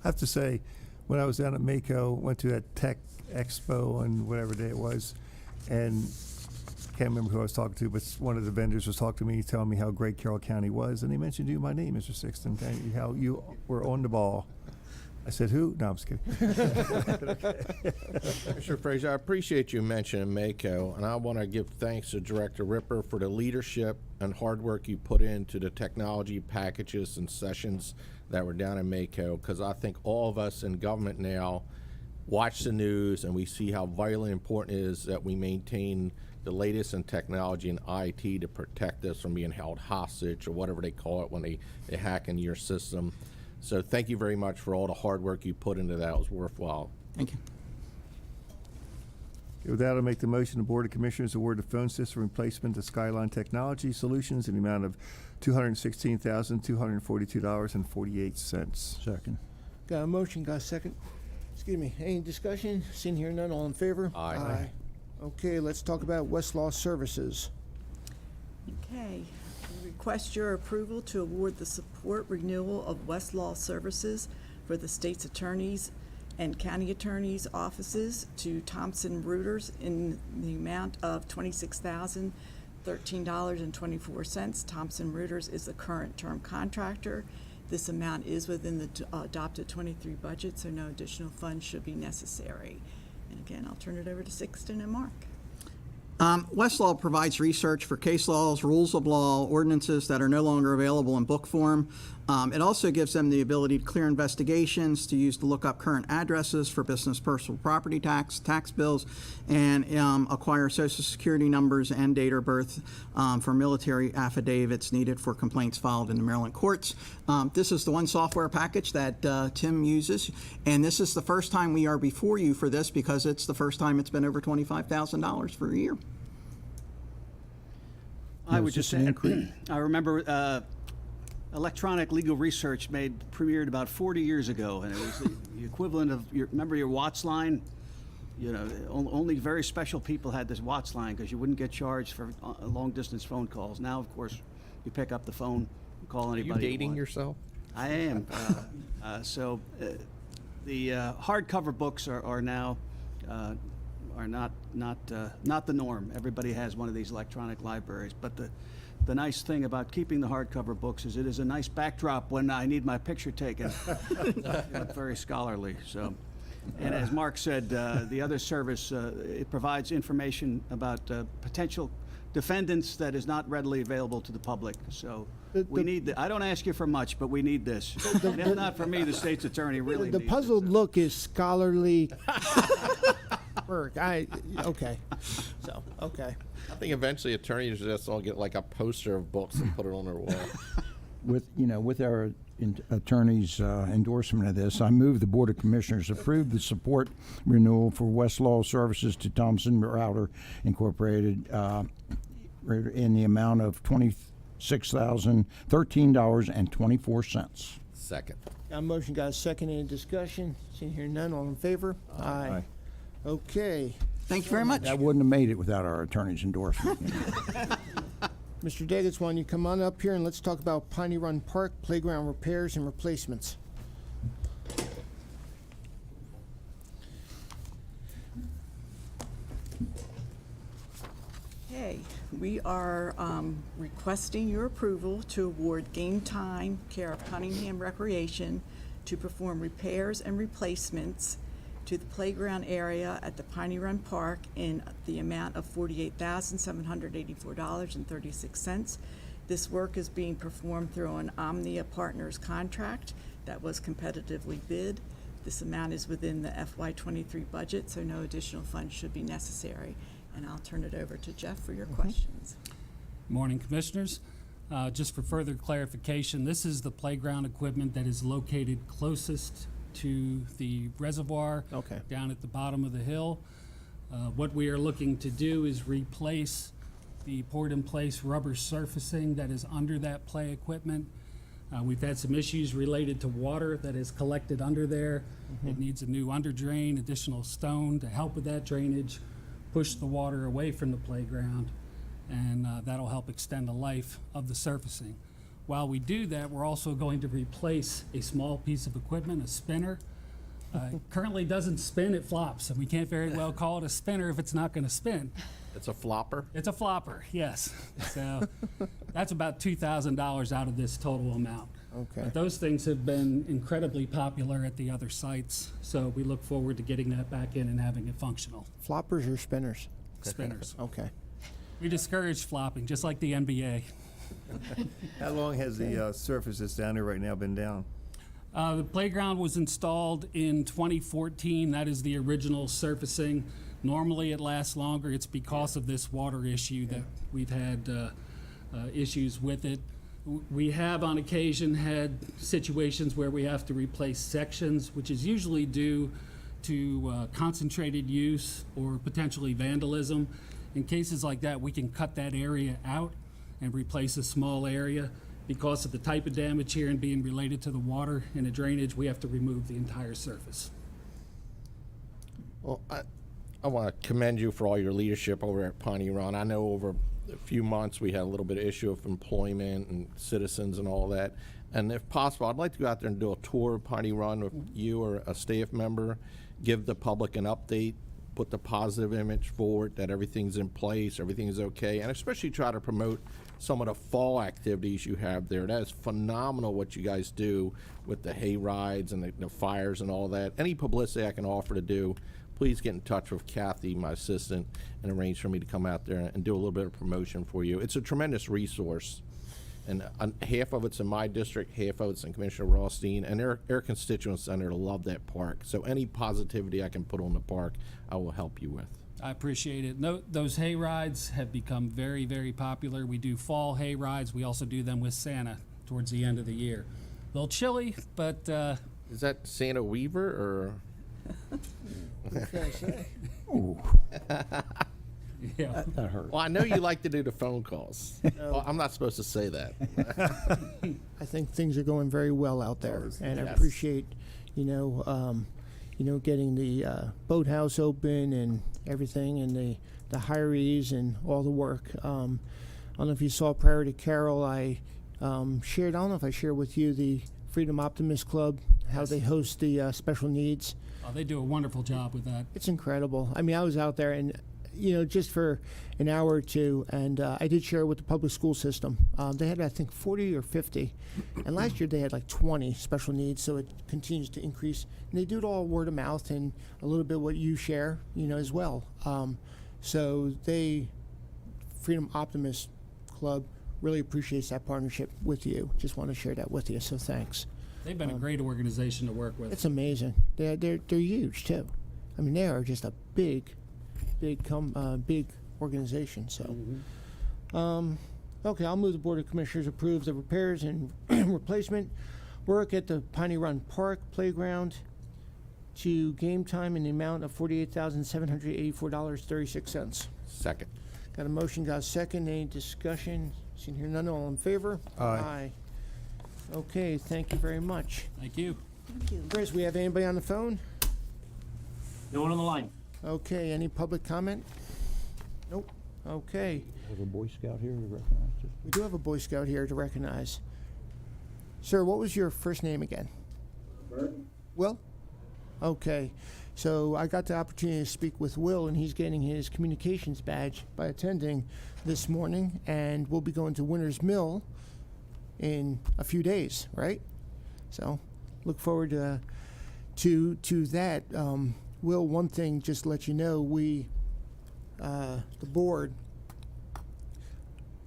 I have to say, when I was down at Mako, went to that Tech Expo on whatever day it was, and can't remember who I was talking to, but one of the vendors was talking to me, telling me how great Carroll County was, and he mentioned you by name, Mr. Sixton, how you were on the ball. I said, who? No, I'm just kidding. Mr. Frazier, I appreciate you mentioning Mako, and I want to give thanks to Director Ripper for the leadership and hard work you put into the technology packages and sessions that were down in Mako, because I think all of us in government now watch the news and we see how vitally important it is that we maintain the latest in technology and IT to protect us from being held hostage or whatever they call it when they hack into your system. So thank you very much for all the hard work you put into that. It was worthwhile. Thank you. With that, I'll make the motion. The Board of Commissioners award the phone system replacement to Skyline Technology Solutions in the amount of $216,242.48. Second. Got a motion, got a second? Excuse me, any discussion? Seeing here none, all in favor? Aye. Aye. Okay, let's talk about Westlaw Services. Okay, we request your approval to award the support renewal of Westlaw Services for the state's attorneys and county attorneys' offices to Thompson Reuters in the amount of $26,013.24. Thompson Reuters is the current term contractor. This amount is within the adopted 23 budget, so no additional funds should be necessary. And again, I'll turn it over to Sixton and Mark. Westlaw provides research for case laws, rules of law, ordinances that are no longer available in book form. It also gives them the ability to clear investigations, to use to look up current addresses for business personal property tax bills, and acquire Social Security numbers and date of birth for military affidavits needed for complaints filed in the Maryland courts. This is the one software package that Tim uses, and this is the first time we are before you for this because it's the first time it's been over $25,000 for a year. I would just say, I remember electronic legal research premiered about 40 years ago, and it was the equivalent of remember your Watts line? You know, only very special people had this Watts line because you wouldn't get charged for long distance phone calls. Now, of course, you pick up the phone, and call anybody. Are you dating yourself? I am. The hardcover books are now are not the norm. Everybody has one of these electronic libraries, but the nice thing about keeping the hardcover books is it is a nice backdrop when I need my picture taken. Very scholarly. So, and as Mark said, the other service it provides information about potential defendants that is not readily available to the public. So we need I don't ask you for much, but we need this. And if not for me, the state's attorney really The needs puzzled look is scholarly work. Okay. So, okay. I think eventually attorneys just all get like a poster of books and put it on their wall. With our Attorney's endorsement of this. I move the Board of Commissioners approve the support renewal for Westlaw Services to Thompson Router Incorporated in the amount of $26,013.24. Second. Got a motion, got a second, any discussion? Seeing here none, all in favor? Aye. Okay. Thank you very much. That wouldn't have made it without our attorney's endorsement. Mr. Daggett, why don't you come on up here and let's talk about Piney Run Park playground repairs and replacements. Okay, we are requesting your approval to award Game Time, care of Cunningham Recreation, to perform repairs and replacements to the playground area at the Piney Run Park in the amount of $48,784.36. This work is being performed through an Omnia Partners contract that was competitively bid. This amount is within the FY23 budget, so no additional funds should be necessary. And I'll turn it over to Jeff for your questions. Morning, Commissioners. Just for further clarification, this is the playground equipment that is located closest to the reservoir down at the bottom of the hill. What we are looking to do is replace the poured-in-place rubber surfacing that is under that play equipment. We've had some issues related to water that is collected under there. It needs a new under drain, additional stone to help with that drainage, push the water away from the playground, and that'll help extend the life of the surfacing. While we do that, we're also going to replace a small piece of equipment, a spinner. Currently doesn't spin, it flops, and we can't very well call it a spinner if it's not going to spin. It's a flopper? It's a flopper, yes. So that's about $2,000 out of this total amount. Okay. But those things have been incredibly popular at the other sites, so we look forward to getting that back in and having it functional. Floppers or spinners? Spinners. Okay. We discourage flopping, just like the NBA. How long has the surface that's down there right now been down? The playground was installed in 2014. That is the original surfacing. Normally it lasts longer. It's because of this water issue that we've had issues with it. We have on occasion had situations where we have to replace sections, which is usually due to concentrated use or potentially vandalism. In cases like that, we can cut that area out and replace a small area. Because of the type of damage here and being related to the water and the drainage, we have to remove the entire surface. Well, I want to commend you for all your leadership over at Piney Run. I know over a few months we had a little bit of issue of employment and citizens and all that. And if possible, I'd like to go out there and do a tour of Piney Run with you or a staff member, give the public an update, put the positive image forward that everything's in place, everything is okay, and especially try to promote some of the fall activities you have there. That is phenomenal what you guys do with the hay rides and the fires and all that. Any publicity I can offer to do, please get in touch with Kathy, my assistant, and arrange for me to come out there and do a little bit of promotion for you. It's a tremendous resource. And half of it's in my district, half of it's in Commissioner Rothstein, and their constituents under love that park. So any positivity I can put on the park, I will help you with. I appreciate it. No, those hay rides have become very, very popular. We do fall hay rides. We also do them with Santa towards the end of the year. A little chilly, but... Is that Santa Weaver, or...? What can I say? Ooh. Yeah. That hurt. Well, I know you like to do the phone calls. Well, I'm not supposed to say that. I think things are going very well out there, and I Yes. appreciate, getting the boathouse open and everything, and the hirees and all the work. I don't know if you saw prior to Carol, I shared, I don't know if I shared with you the Freedom Optimist Club, how they host the special needs. Oh, they do a wonderful job with that. It's incredible. I mean, I was out there and, just for an hour or two, and I did share with the public school system. They had, I think, 40 or 50, and last year they had like 20 special needs, so it continues to increase. And they do it all word of mouth and a little bit what you share, as well. So Freedom Optimist Club really appreciates that partnership with you. Just want to share that with you, so thanks. They've been a great organization to work with. It's amazing. They're huge too. I mean, they are just a big organization. So, okay, I'll move the Board of Commissioners approves the repairs and replacement work at the Piney Run Park Playground to game time in the amount of $48,784.36. Second. Got a motion, got a second. Any discussion? Seeing here none, all in favor? Aye. Okay, thank you very much. Thank you. Chris, we have anybody on the phone? No one on the line. Okay, any public comment? Nope. Okay. Have a Boy Scout here to recognize too. We do have a Boy Scout here to recognize. Sir, what was your first name again? Will? Okay. So I got the opportunity to speak with Will, and he's getting his communications badge by attending this morning, and we'll be going to Winter's Mill in a few days, right? So look forward to that. Will, one thing, just to let you know, we, the board,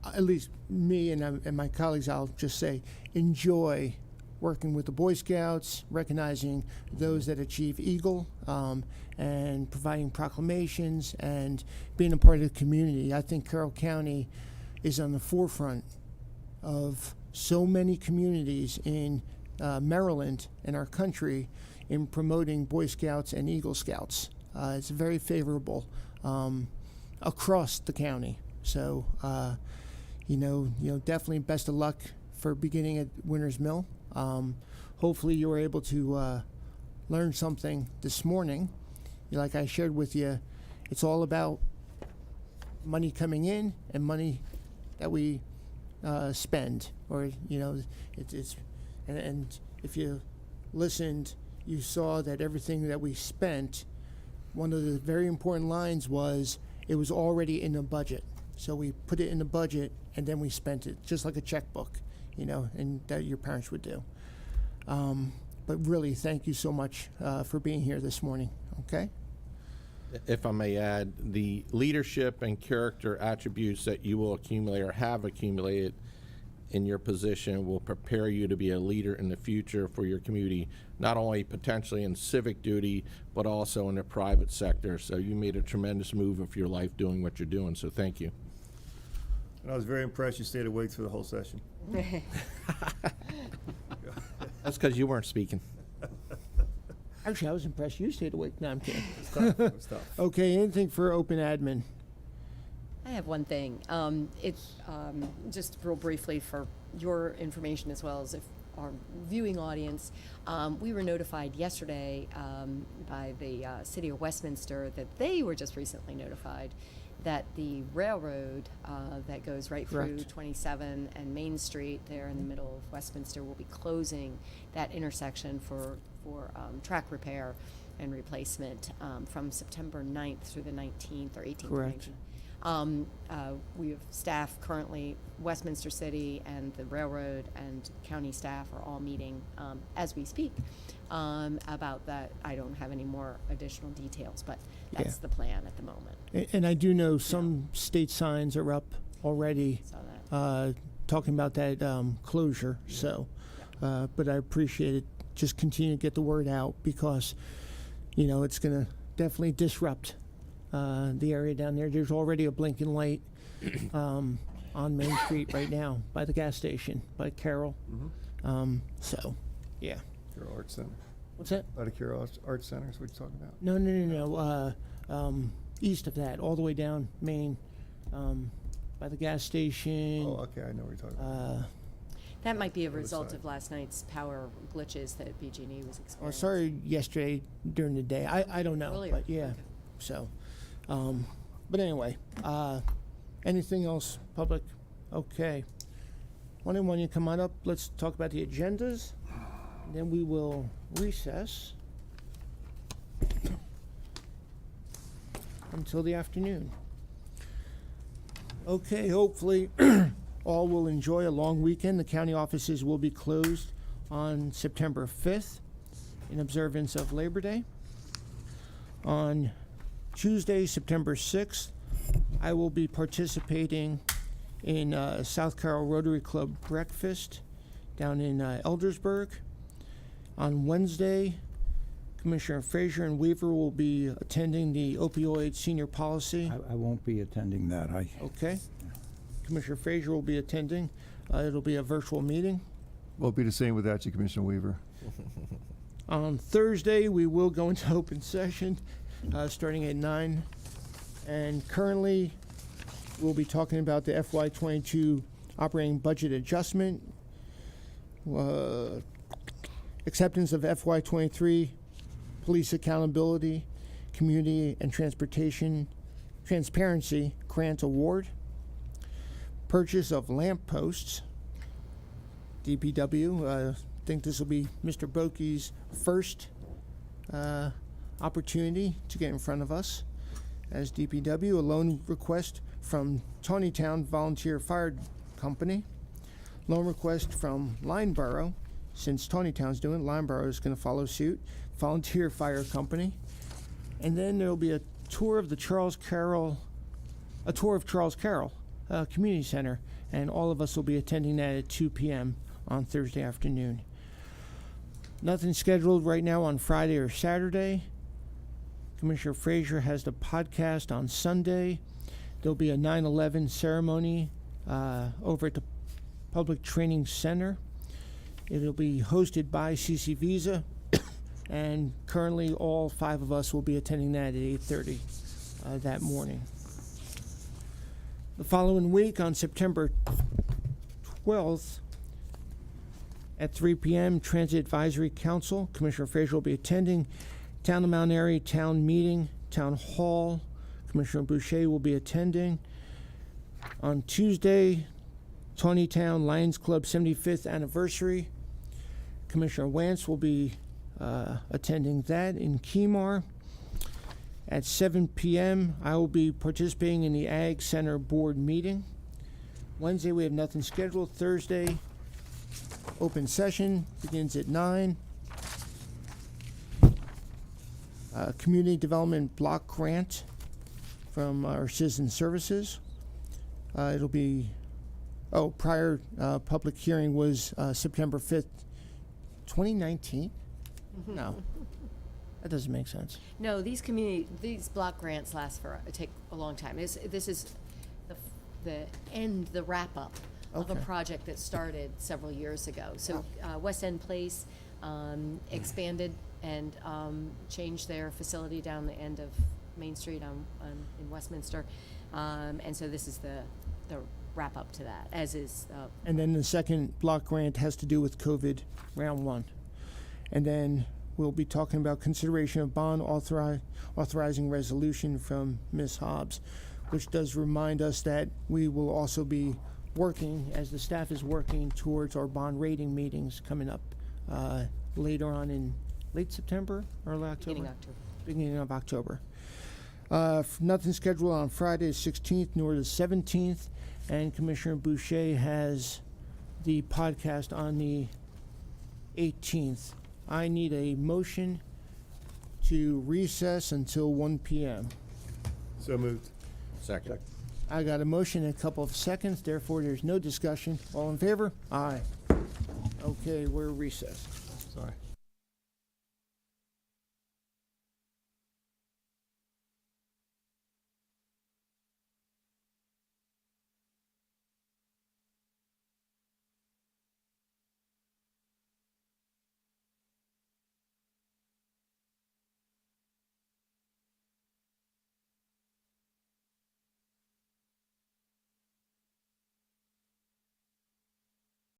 at least me and my colleagues, I'll just say, enjoy working with the Boy Scouts, recognizing those that achieve Eagle, and providing proclamations and being a part of the community. I think Carroll County is on the forefront of so many communities in Maryland and our country in promoting Boy Scouts and Eagle Scouts. It's very favorable across the county. So, definitely best of luck for beginning at Winter's Mill. Hopefully you were able to learn something this morning. Like I shared with you, it's all about money coming in and money that we spend, or and if you listened, you saw that everything that we spent, one of the very important lines was it was already in the budget. So we put it in the budget and then we spent it, just like a checkbook, and that your parents would do. But really, thank you so much for being here this morning, okay? If I may add, the leadership and character attributes that you will accumulate or have accumulated in your position will prepare you to be a leader in the future for your community, not only potentially in civic duty, but also in the private sector. So you made a tremendous move of your life doing what you're doing, so thank you. And I was very impressed you stayed awake through the whole session. That's because you weren't speaking. Actually, I was impressed you stayed awake. No, I'm kidding. It's tough. Okay, anything for open admin? I have one thing. Just real briefly for your information as well as if our viewing audience, we were notified yesterday by the City of Westminster that they were just recently notified that the railroad that goes right through Correct. 27 and Main Street there in the middle of Westminster will be closing that intersection for track repair and replacement from September 9th through the 19th or 18th. or Correct. 19th. We have staff currently, Westminster City and the railroad and county staff are all meeting as we speak about that. I don't have any more additional details, but that's the plan at the moment. And I do know some state signs are up already Saw talking about that closure. So, but I appreciate it. Just continue to get the word out because, it's going to definitely disrupt the area down there. There's already a blinking light on Main Street right now by the gas station, by Carroll. So, yeah. Carroll Arts Center. What's that? Out of Carroll Arts Center is what you're talking about? No. East of that, all the way down Main, by the gas station. Oh, okay, I know what you're talking about. That might be a Other result side. of last night's power glitches that BG&E was experiencing. Oh, sorry, yesterday during the day. I don't know, Earlier, but yeah. okay. So, but anyway, anything else, public? Okay. When you come on up, let's talk about the agendas. Then we will recess until the afternoon. Okay, hopefully all will enjoy a long weekend. The county offices will be closed on September 5th in observance of Labor Day. On Tuesday, September 6th, I will be participating in South Carroll Rotary Club breakfast down in Eldersburg. On Wednesday, Commissioner Frazier and Weaver will be attending the opioid senior policy. I won't be attending that. Okay. Commissioner Frazier will be attending. It'll be a virtual meeting. Won't be the same without you, Commissioner Weaver. On Thursday, we will go into open session, starting at 9. And currently, we'll be talking about the FY22 operating budget adjustment, acceptance of FY23 police accountability, community and transparency grant award, purchase of lamp posts, DPW. I think this will be Mr. Boki's first opportunity to get in front of us as DPW. A loan request from Tawnytown Volunteer Fire Company. Loan request from Lineborough, since Tawnytown's doing it, Lineborough is going to follow suit. Volunteer Fire Company. And then there will be a tour of Charles Carroll Community Center, and all of us will be attending that at 2 p.m. on Thursday afternoon. Nothing scheduled right now on Friday or Saturday. Commissioner Frazier has the podcast on Sunday. There'll be a 9/11 ceremony over at the Public Training Center. It'll be hosted by CC Visa, and currently all 5 of us will be attending that at 8:30 that morning. The following week, on September 12th, at 3 p.m., Transit Advisory Council. Commissioner Frazier will be attending. Town of Mount Airy Town Meeting, Town Hall. Commissioner Boucher will be attending. On Tuesday, Tawnytown Lions Club 75th anniversary. Commissioner Wance will be attending that in Kemar. At 7 p.m., I will be participating in the Ag Center Board meeting. Wednesday, we have nothing scheduled. Thursday, open session begins at 9. Community Development Block Grant from our Citizen Services. It'll be, prior public hearing was September 5th, 2019? No, that doesn't make sense. No, these block grants take a long time. This is the wrap up of a Okay. project that started several years ago. So West End Place expanded and changed their facility down the end of Main Street in Westminster, and so this is the wrap up to that, as is. And then the second block grant has to do with COVID round 1. And then we'll be talking about consideration of bond authorizing resolution from Ms. Hobbs, which does remind us that we will also be working, as the staff is working, towards our bond rating meetings coming up later on in late September, early October? Beginning of October. Nothing scheduled on Friday the 16th nor the 17th, and Commissioner Boucher has the podcast on the 18th. I need a motion to recess until 1 p.m. So moved. Second. I got a motion in a couple of seconds, therefore there's no discussion. All in favor? Aye. Okay, we're recessed. Sorry.